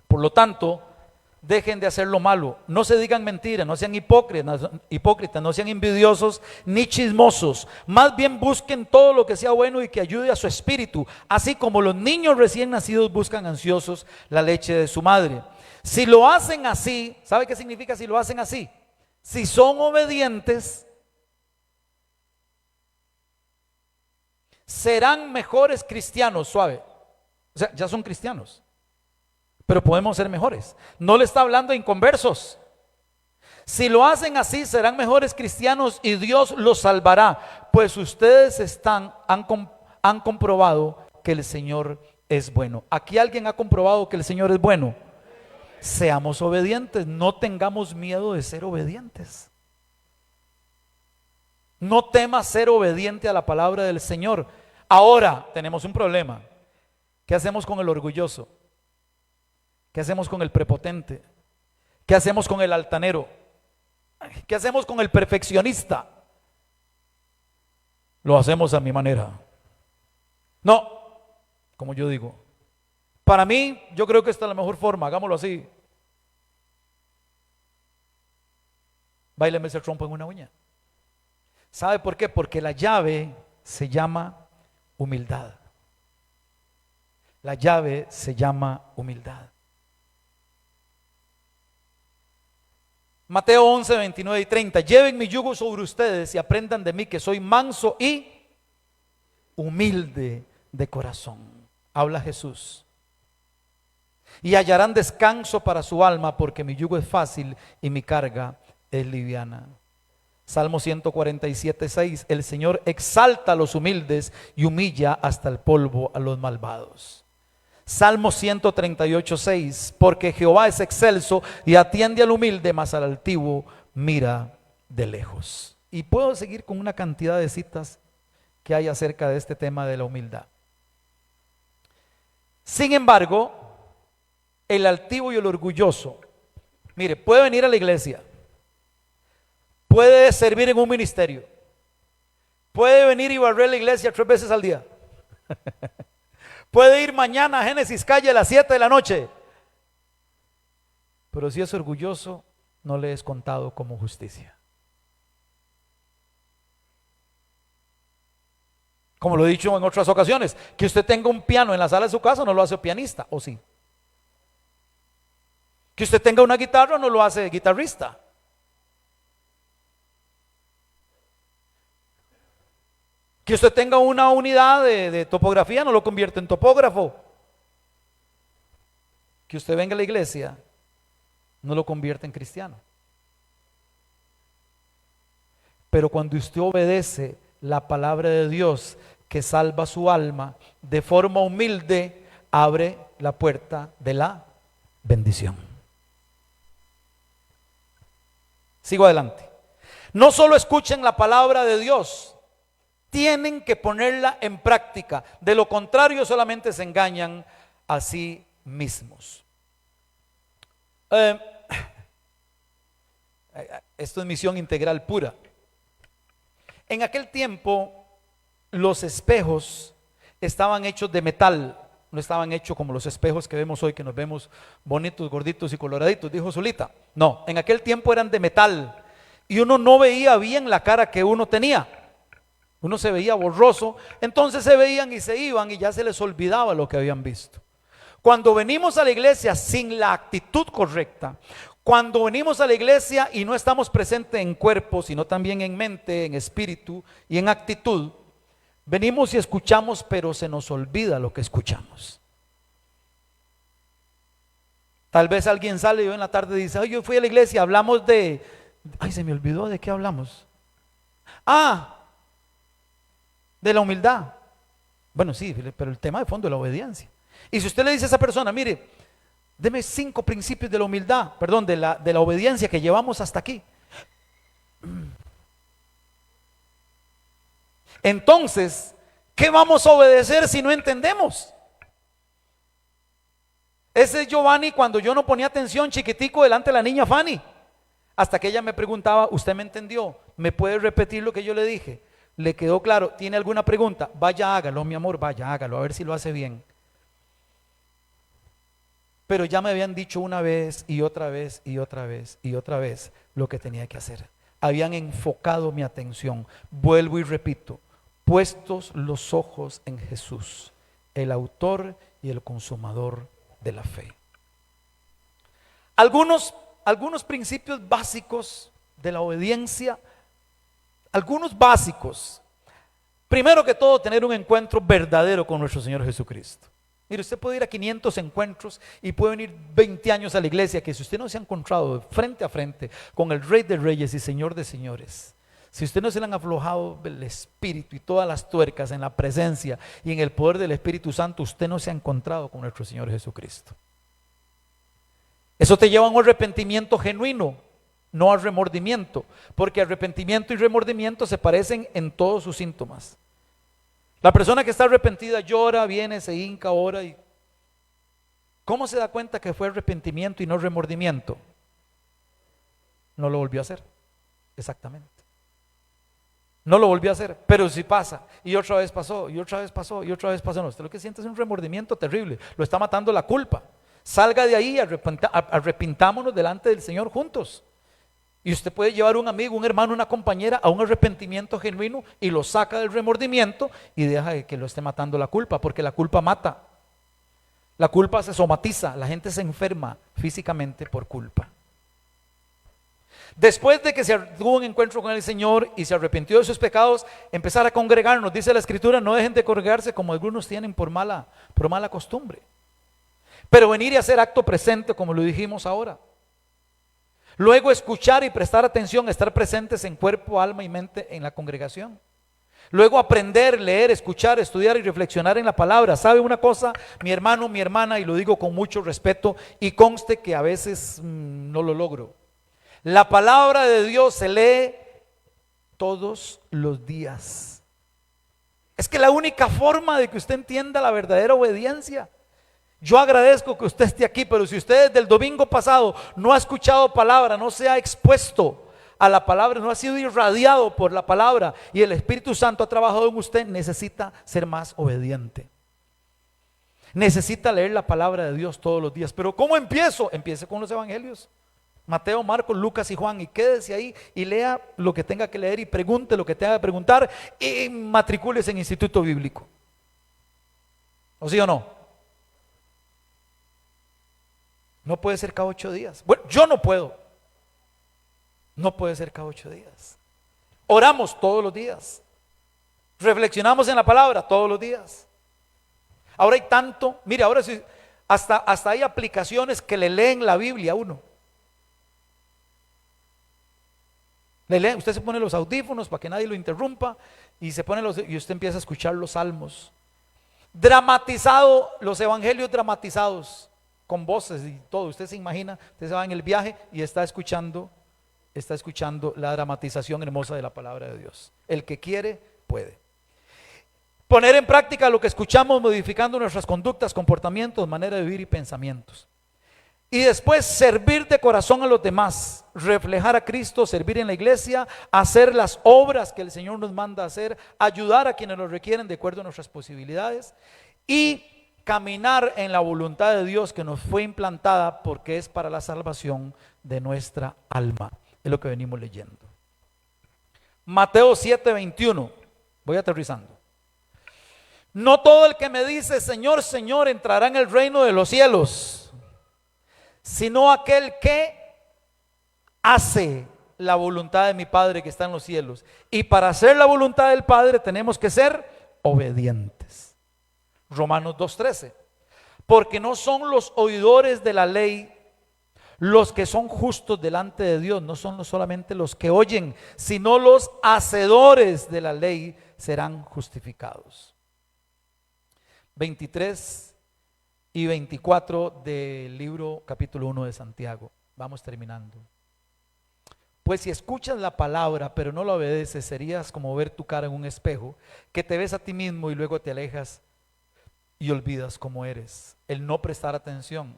Por lo tanto, dejen de hacer lo malo, no se digan mentiras, no sean hipócritas, no sean envidiosos ni chismosos. Más bien busquen todo lo que sea bueno y que ayude a su espíritu, así como los niños recién nacidos buscan ansiosos la leche de su madre. Si lo hacen así, ¿sabe qué significa si lo hacen así? Si son obedientes, serán mejores cristianos, suave. O sea, ya son cristianos, pero podemos ser mejores. No le está hablando a inconversos. Si lo hacen así, serán mejores cristianos y Dios los salvará, pues ustedes han comprobado que el Señor es bueno. ¿Aquí alguien ha comprobado que el Señor es bueno? Seamos obedientes, no tengamos miedo de ser obedientes. No temas ser obediente a la palabra del Señor. Ahora tenemos un problema. ¿Qué hacemos con el orgulloso? ¿Qué hacemos con el prepotente? ¿Qué hacemos con el altanero? ¿Qué hacemos con el perfeccionista? Lo hacemos a mi manera. No, como yo digo. Para mí, yo creo que esta es la mejor forma, hagámoslo así. Báileme ese trompo en una uña. ¿Sabe por qué? Porque la llave se llama humildad. La llave se llama humildad. Mateo 11, 29 y 30. Lleven mi yugo sobre ustedes y aprendan de mí que soy manso y humilde de corazón. Habla Jesús. Y hallarán descanso para su alma, porque mi yugo es fácil y mi carga es liviana. Salmo 147, 6. El Señor exalta a los humildes y humilla hasta el polvo a los malvados. Salmo 138, 6. Porque Jehová es excelso y atiende al humilde, mas al altivo mira de lejos. Y puedo seguir con una cantidad de citas que hay acerca de este tema de la humildad. Sin embargo, el altivo y el orgulloso Mire, puede venir a la iglesia, puede servir en un ministerio, puede venir y barrer la iglesia 3 veces al día, puede ir mañana a Génesis Calle a las 7 de la noche, pero si es orgulloso, no le es contado como justicia. Como lo he dicho en otras ocasiones, que usted tenga un piano en la sala de su casa no lo hace pianista, ¿o sí? Que usted tenga una guitarra no lo hace guitarrista. Que usted tenga una unidad de topografía no lo convierte en topógrafo. Que usted venga a la iglesia no lo convierte en cristiano. Pero cuando usted obedece la palabra de Dios que salva su alma de forma humilde, abre la puerta de la bendición. Sigo adelante. No solo escuchen la palabra de Dios, tienen que ponerla en práctica. De lo contrario, solamente se engañan a sí mismos. Esto es misión integral pura. En aquel tiempo, los espejos estaban hechos de metal, no estaban hechos como los espejos que vemos hoy, que nos vemos bonitos, gorditos y coloraditos, dijo Zulita. No, en aquel tiempo eran de metal y uno no veía bien la cara que uno tenía. Uno se veía borroso, entonces se veían y se iban y ya se les olvidaba lo que habían visto. Cuando venimos a la iglesia sin la actitud correcta, cuando venimos a la iglesia y no estamos presentes en cuerpo, sino también en mente, en espíritu y en actitud, venimos y escuchamos, pero se nos olvida lo que escuchamos. Tal vez alguien sale y hoy en la tarde dice: ay, yo fui a la iglesia, hablamos de, ay, se me olvidó de qué hablamos. De la humildad. Bueno, sí, pero el tema de fondo es la obediencia. Y si usted le dice a esa persona: mire, deme 5 principios de la humildad, perdón, de la obediencia que llevamos hasta aquí. Entonces, ¿qué vamos a obedecer si no entendemos? Ese es Giovanni cuando yo no ponía atención, chiquitico, delante de la niña Fanny. Hasta que ella me preguntaba: ¿usted me entendió? ¿Me puede repetir lo que yo le dije? ¿Le quedó claro? ¿Tiene alguna pregunta? Vaya, hágalo, mi amor, vaya, hágalo, a ver si lo hace bien. Pero ya me habían dicho una vez y otra vez y otra vez y otra vez lo que tenía que hacer. Habían enfocado mi atención. Vuelvo y repito: puestos los ojos en Jesús, el autor y el consumador de la fe. Algunos principios básicos de la obediencia, algunos básicos. Primero que todo, tener un encuentro verdadero con nuestro Señor Jesucristo. Mire, usted puede ir a 500 encuentros y puede venir 20 años a la iglesia, que si usted no se ha encontrado frente a frente con el Rey de Reyes y Señor de Señores, si usted no se le han aflojado el Espíritu y todas las tuercas en la presencia y en el poder del Espíritu Santo, usted no se ha encontrado con nuestro Señor Jesucristo. Eso te lleva a un arrepentimiento genuino, no al remordimiento, porque arrepentimiento y remordimiento se parecen en todos sus síntomas. La persona que está arrepentida llora, viene, se hinca, ora y ¿cómo se da cuenta que fue arrepentimiento y no remordimiento? No lo volvió a hacer. Exactamente. No lo volvió a hacer, pero sí pasa. Y otra vez pasó, y otra vez pasó, y otra vez pasó. No, usted lo que siente es un remordimiento terrible. Lo está matando la culpa. Salga de ahí, arrepintámonos delante del Señor juntos. Y usted puede llevar un amigo, un hermano, una compañera a un arrepentimiento genuino y lo saca del remordimiento y deja de que lo esté matando la culpa, porque la culpa mata. La culpa se somatiza, la gente se enferma físicamente por culpa. Después de que se tuvo un encuentro con el Señor y se arrepintió de sus pecados, empezar a congregarnos. Dice la Escritura: no dejen de congregarse como algunos tienen por mala costumbre, pero venir y hacer acto presente, como lo dijimos ahora. Luego escuchar y prestar atención, estar presentes en cuerpo, alma y mente en la congregación. Luego aprender, leer, escuchar, estudiar y reflexionar en la palabra. ¿Sabe una cosa, mi hermano, mi hermana? Y lo digo con mucho respeto y conste que a veces no lo logro. La palabra de Dios se lee todos los días. Es que la única forma de que usted entienda la verdadera obediencia Yo agradezco que usted esté aquí, pero si usted desde el domingo pasado no ha escuchado palabra, no se ha expuesto a la palabra, no ha sido irradiado por la palabra y el Espíritu Santo ha trabajado en usted, necesita ser más obediente. Necesita leer la palabra de Dios todos los días. Pero ¿cómo empiezo? Empiece con los evangelios. Mateo, Marcos, Lucas y Juan, y quédese ahí y lea lo que tenga que leer y pregunte lo que tenga que preguntar y matricúlese en instituto bíblico. ¿O sí o no? No puede ser cada 8 días. Bueno, yo no puedo. No puede ser cada 8 días. Oramos todos los días. Reflexionamos en la palabra todos los días. Ahora hay tanto, mire, ahora sí, hasta hay aplicaciones que le leen la Biblia a uno. Le leen, usted se pone los audífonos para que nadie lo interrumpa y y usted empieza a escuchar los salmos. Dramatizado, los evangelios dramatizados con voces y todo. Usted se imagina, usted se va en el viaje y está escuchando la dramatización hermosa de la palabra de Dios. El que quiere, puede. Poner en práctica lo que escuchamos, modificando nuestras conductas, comportamientos, manera de vivir y pensamientos. Y después servir de corazón a los demás, reflejar a Cristo, servir en la iglesia, hacer las obras que el Señor nos manda hacer, ayudar a quienes lo requieren de acuerdo a nuestras posibilidades y caminar en la voluntad de Dios que nos fue implantada porque es para la salvación de nuestra alma. Es lo que venimos leyendo. Mateo 7:21. Voy aterrizando. No todo el que me dice Señor, Señor entrará en el reino de los cielos, sino aquel que hace la voluntad de mi Padre que está en los cielos. Y para hacer la voluntad del Padre tenemos que ser obedientes. Romanos 2:13. Porque no son los oidores de la ley los que son justos delante de Dios, no son solamente los que oyen, sino los hacedores de la ley serán justificados. 23 y 24 del libro capítulo 1 de Santiago. Vamos terminando. Pues si escuchas la palabra pero no la obedeces, serías como ver tu cara en un espejo, que te ves a ti mismo y luego te alejas y olvidas cómo eres. El no prestar atención.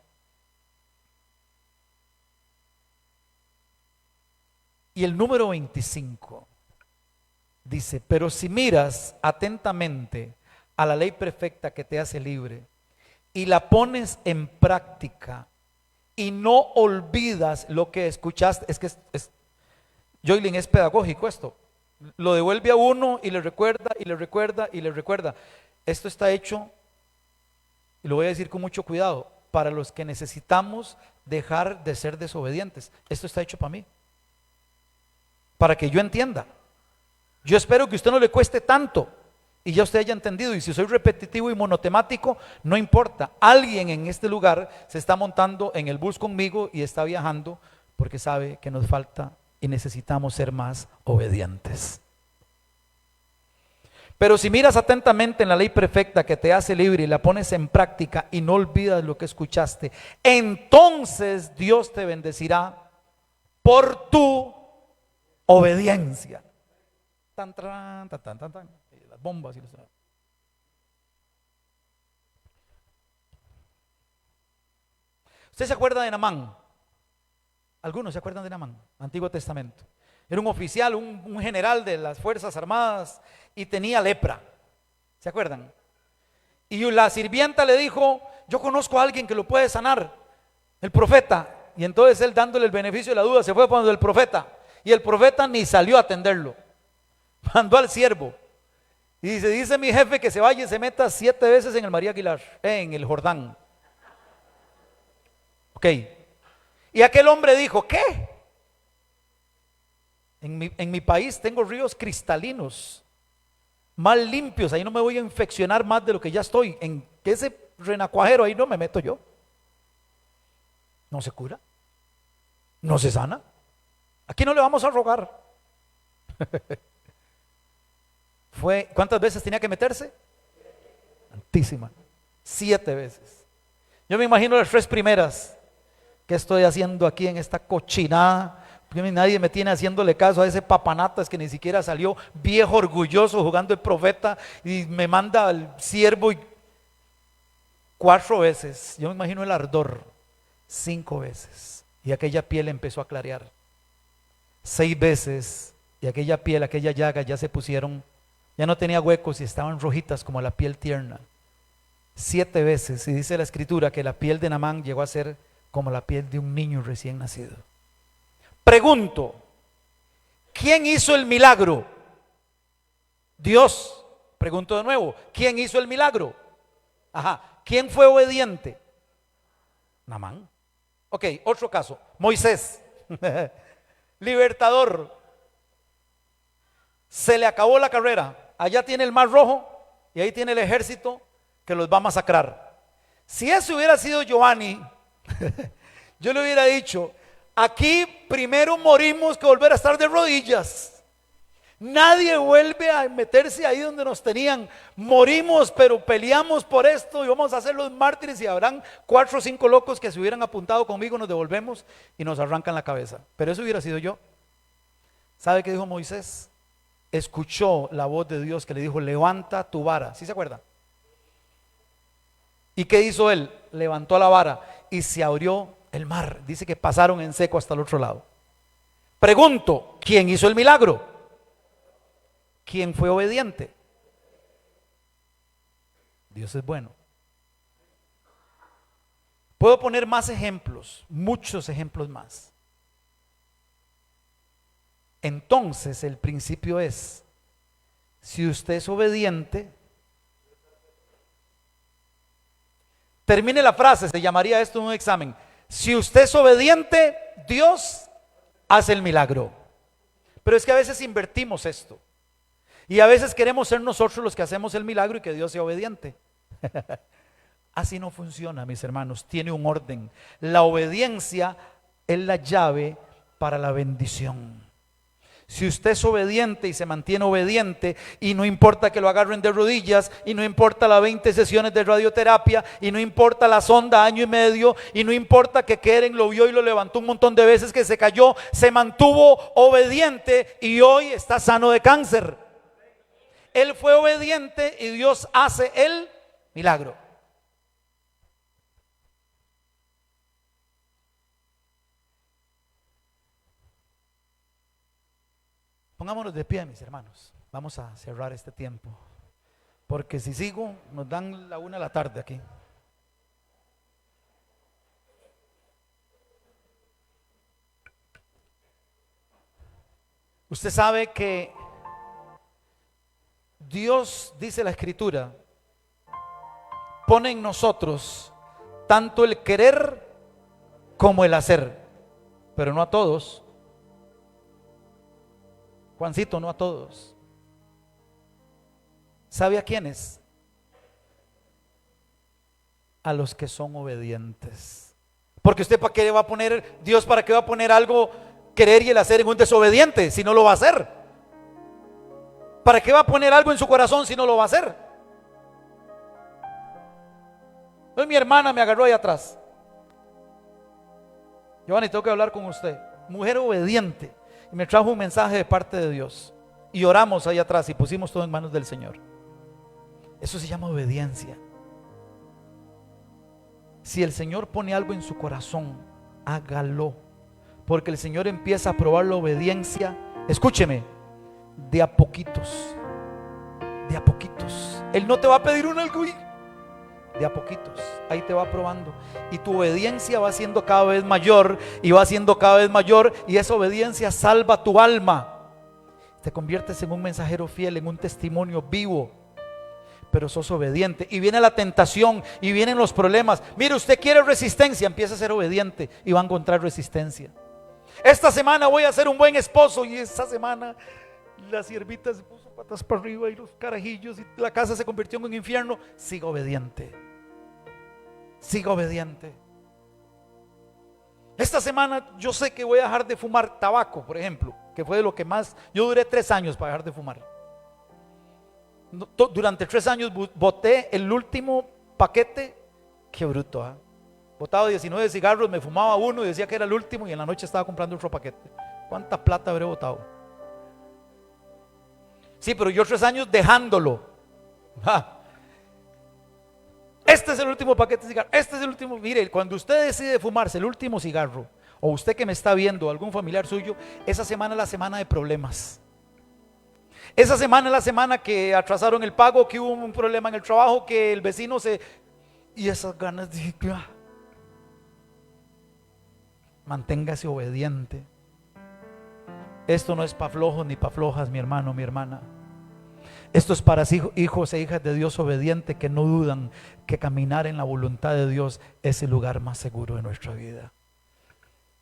Y el número 25 dice, pero si miras atentamente a la ley perfecta que te hace libre y la pones en práctica y no olvidas lo que escuchaste, Joylin, es pedagógico esto, lo devuelve a uno y le recuerda y le recuerda y le recuerda. Esto está hecho, y lo voy a decir con mucho cuidado, para los que necesitamos dejar de ser desobedientes. Esto está hecho para mí, para que yo entienda. Yo espero que a usted no le cueste tanto y ya usted haya entendido, y si soy repetitivo y monotemático, no importa. Alguien en este lugar se está montando en el bus conmigo y está viajando porque sabe que nos falta y necesitamos ser más obedientes. Pero si miras atentamente en la ley perfecta que te hace libre y la pones en práctica y no olvidas lo que escuchaste, entonces Dios te bendecirá por tu obediencia. Tan, tan, tan, tan, tan, tan. Las bombas y los... ¿Usted se acuerda de Naamán? Algunos se acuerdan de Naamán, Antiguo Testamento. Era un oficial, un general de las Fuerzas Armadas y tenía lepra. ¿Se acuerdan? Y la sirvienta le dijo, yo conozco a alguien que lo puede sanar, el profeta. Y entonces él, dándole el beneficio de la duda, se fue para el profeta. Y el profeta ni salió a atenderlo. Mandó al siervo. Y dice mi jefe que se vaya y se meta 7 veces en el María Aguilar, en el Jordán. Ok. Y aquel hombre dijo, ¿qué? En mi país tengo ríos cristalinos, más limpios, ahí no me voy a infeccionar más de lo que ya estoy. En ese renacuajero ahí no me meto yo. No se cura, no se sana. Aquí no le vamos a rogar. ¿Cuántas veces tenía que meterse? Tantísimas, 7 veces. Yo me imagino las 3 primeras. ¿Qué estoy haciendo aquí en esta cochinada? Porque nadie me tiene haciéndole caso a ese papanatas que ni siquiera salió, viejo orgulloso jugando el profeta, y me manda al siervo y 4 veces, yo me imagino el ardor, 5 veces, y aquella piel empezó a clarear. 6 veces, y aquella piel, aquella llaga ya se pusieron, ya no tenía huecos y estaban rojitas como la piel tierna. 7 veces, y dice la escritura que la piel de Naamán llegó a ser como la piel de un niño recién nacido. Pregunto, ¿quién hizo el milagro? Dios. Pregunto de nuevo, ¿quién hizo el milagro? Ajá, ¿quién fue obediente? Naamán. Ok, otro caso, Moisés, libertador. Se le acabó la carrera, allá tiene el mar rojo y ahí tiene el ejército que los va a masacrar. Si eso hubiera sido Giovanni, yo le hubiera dicho, aquí primero morimos que volver a estar de rodillas. Nadie vuelve a meterse ahí donde nos tenían. Morimos, pero peleamos por esto y vamos a ser los mártires, y habrán 4 o 5 locos que se hubieran apuntado conmigo, nos devolvemos y nos arrancan la cabeza. Pero eso hubiera sido yo. ¿Sabe qué dijo Moisés? Escuchó la voz de Dios que le dijo, levanta tu vara. ¿Sí se acuerdan? ¿Y qué hizo él? Levantó la vara y se abrió el mar. Dice que pasaron en seco hasta el otro lado. Pregunto, ¿quién hizo el milagro? ¿Quién fue obediente? Dios es bueno. Puedo poner más ejemplos, muchos ejemplos más. Entonces el principio es, si usted es obediente, termine la frase, se llamaría esto un examen. Si usted es obediente, Dios hace el milagro. Pero es que a veces invertimos esto. Y a veces queremos ser nosotros los que hacemos el milagro y que Dios sea obediente. Así no funciona, mis hermanos, tiene un orden. La obediencia es la llave para la bendición. Si usted es obediente y se mantiene obediente, y no importa que lo agarren de rodillas, y no importa las 20 sesiones de radioterapia, y no importa la sonda 1 año y medio, y no importa que Keren lo vio y lo levantó un montón de veces, que se cayó, se mantuvo obediente y hoy está sano de cáncer. Él fue obediente y Dios hace el milagro. Pongámonos de pie, mis hermanos. Vamos a cerrar este tiempo, porque si sigo nos dan la 1 de la tarde aquí. Usted sabe que Dios, dice la escritura, pone en nosotros tanto el querer como el hacer, pero no a todos. Juancito, no a todos. ¿Sabe a quiénes? A los que son obedientes. Porque usted, ¿para qué va a poner, Dios, para qué va a poner algo, querer y el hacer, en un desobediente si no lo va a hacer? ¿Para qué va a poner algo en su corazón si no lo va a hacer? Hoy mi hermana me agarró ahí atrás. Giovanni, tengo que hablar con usted. Mujer obediente. Y me trajo un mensaje de parte de Dios. Y oramos ahí atrás y pusimos todo en manos del Señor. Eso se llama obediencia. Si el Señor pone algo en su corazón, hágalo. Porque el Señor empieza a probar la obediencia. Escúcheme, de a poquitos. De a poquitos. Él no te va a pedir un algo, de a poquitos, ahí te va probando, y tu obediencia va siendo cada vez mayor, y va siendo cada vez mayor, y esa obediencia salva tu alma. Te conviertes en un mensajero fiel, en un testimonio vivo, pero sos obediente. Y viene la tentación, y vienen los problemas. Mire, usted quiere resistencia, empieza a ser obediente y va a encontrar resistencia. Esta semana voy a ser un buen esposo, y esta semana la siervita se puso patas para arriba y los carajillos, y la casa se convirtió en un infierno. Siga obediente. Siga obediente. Esta semana yo sé que voy a dejar de fumar tabaco, por ejemplo, que fue de lo que más. Yo duré 3 años para dejar de fumar. Durante 3 años boté el último paquete. Qué bruto, ¿eh? Botaba 19 cigarros, me fumaba uno y decía que era el último, y en la noche estaba comprando otro paquete. ¿Cuánta plata habré botado? Sí, pero yo 3 años dejándolo. este es el último paquete de cigarro, este es el último. Mire, cuando usted decide fumarse el último cigarro, o usted que me está viendo, algún familiar suyo, esa semana es la semana de problemas. Esa semana es la semana que atrasaron el pago, que hubo un problema en el trabajo, que el vecino se... Y esas ganas de... Manténgase obediente. Esto no es para flojos ni para flojas, mi hermano, mi hermana. Esto es para hijos e hijas de Dios obedientes que no dudan que caminar en la voluntad de Dios es el lugar más seguro de nuestra vida.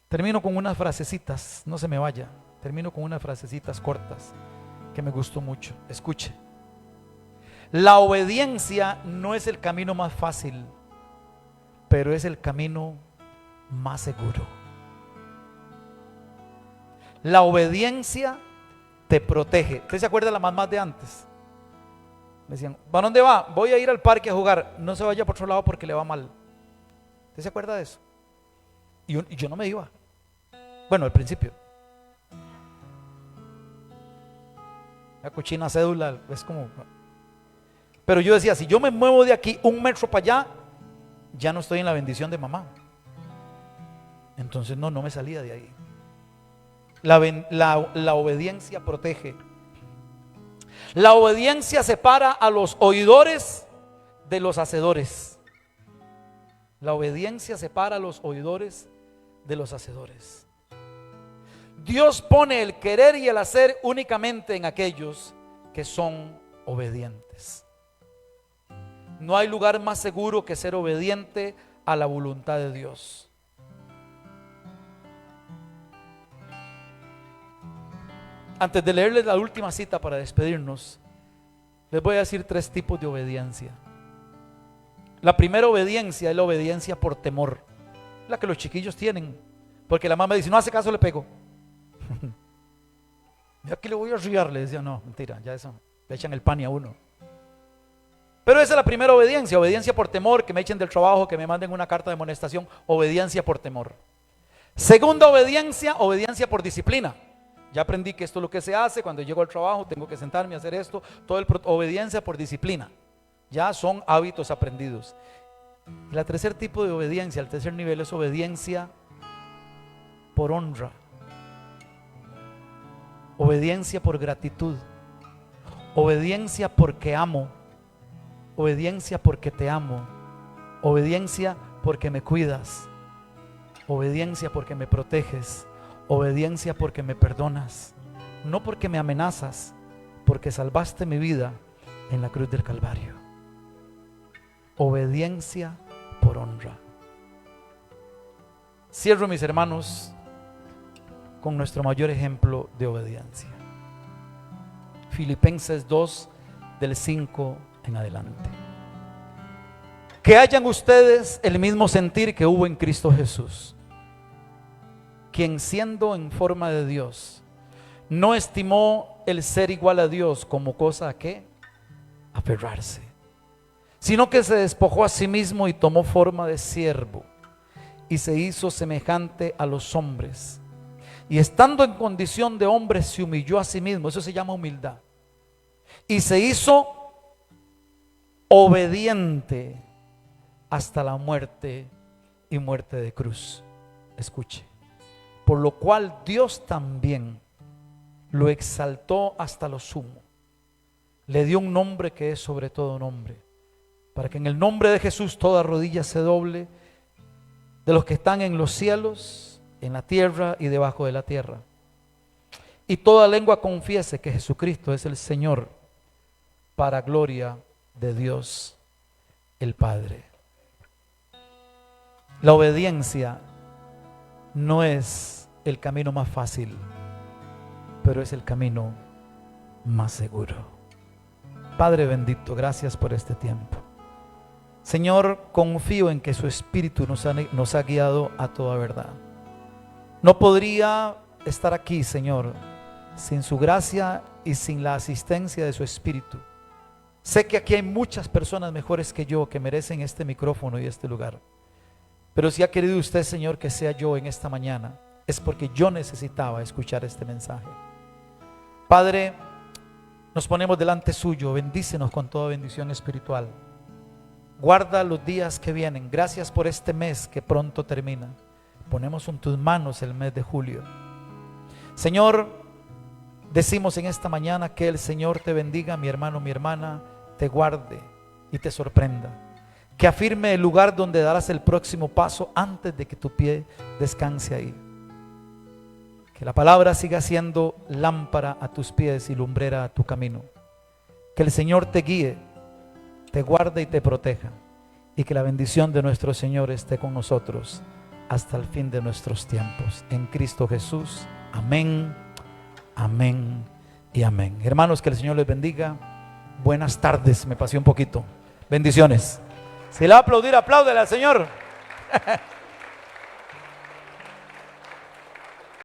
Termino con unas frasecitas, no se me vaya. Termino con unas frasecitas cortas que me gustó mucho. Escuche. La obediencia no es el camino más fácil, pero es el camino más seguro. La obediencia te protege. ¿Usted se acuerda de las mamás de antes? Me decían, ¿para dónde va? Voy a ir al parque a jugar. No se vaya por otro lado porque le va mal. ¿Usted se acuerda de eso? Y yo no me iba. Bueno, al principio. La cochina cédula es como... Pero yo decía, si yo me muevo de aquí 1 metro para allá, ya no estoy en la bendición de mamá. Entonces no me salía de ahí. La obediencia protege. La obediencia separa a los oidores de los hacedores. La obediencia separa a los oidores de los hacedores. Dios pone el querer y el hacer únicamente en aquellos que son obedientes. No hay lugar más seguro que ser obediente a la voluntad de Dios. Antes de leerles la última cita para despedirnos, les voy a decir 3 tipos de obediencia. La primera obediencia es la obediencia por temor, la que los chiquillos tienen, porque la mamá dice, no hace caso, le pego. Ya que le voy a riar, le decía, no, mentira, ya eso, le echan el pan y a uno. Pero esa es la primera obediencia, obediencia por temor, que me echen del trabajo, que me manden una carta de amonestación, obediencia por temor. Segunda obediencia, obediencia por disciplina. Ya aprendí que esto es lo que se hace, cuando llego al trabajo tengo que sentarme a hacer esto, obediencia por disciplina. Ya son hábitos aprendidos. Y el tercer tipo de obediencia, el tercer nivel es obediencia por honra. Obediencia por gratitud. Obediencia porque amo. Obediencia porque te amo. Obediencia porque me cuidas. Obediencia porque me proteges. Obediencia porque me perdonas. No porque me amenazas, porque salvaste mi vida en la cruz del Calvario. Obediencia por honra. Cierro, mis hermanos, con nuestro mayor ejemplo de obediencia. Filipenses 2, del 5 en adelante. Que hayan ustedes el mismo sentir que hubo en Cristo Jesús, quien siendo en forma de Dios, no estimó el ser igual a Dios como cosa a qué aferrarse, sino que se despojó a sí mismo y tomó forma de siervo y se hizo semejante a los hombres, y estando en condición de hombre se humilló a sí mismo. Eso se llama humildad, y se hizo obediente hasta la muerte y muerte de cruz. Escuche. Por lo cual Dios también lo exaltó hasta lo sumo, le dio un nombre que es sobre todo nombre, para que en el nombre de Jesús toda rodilla se doble, de los que están en los cielos, en la tierra y debajo de la tierra, y toda lengua confiese que Jesucristo es el Señor, para gloria de Dios el Padre. La obediencia no es el camino más fácil, pero es el camino más seguro. Padre bendito, gracias por este tiempo. Señor, confío en que su Espíritu nos ha guiado a toda verdad. No podría estar aquí, Señor, sin su gracia y sin la asistencia de su Espíritu. Sé que aquí hay muchas personas mejores que yo que merecen este micrófono y este lugar. Pero si ha querido usted, Señor, que sea yo en esta mañana, es porque yo necesitaba escuchar este mensaje. Padre, nos ponemos delante suyo, bendícenos con toda bendición espiritual. Guarda los días que vienen. Gracias por este mes que pronto termina. Ponemos en tus manos el mes de julio. Señor, decimos en esta mañana que el Señor te bendiga, mi hermano, mi hermana, te guarde y te sorprenda. Que afirme el lugar donde darás el próximo paso antes de que tu pie descanse ahí. Que la palabra siga siendo lámpara a tus pies y lumbrera a tu camino. Que el Señor te guíe, te guarde y te proteja. Y que la bendición de nuestro Señor esté con nosotros hasta el fin de nuestros tiempos. En Cristo Jesús. Amén, amén y amén. Hermanos, que el Señor les bendiga. Buenas tardes, me pasé un poquito. Bendiciones. Si le va a aplaudir, apláudele al Señor.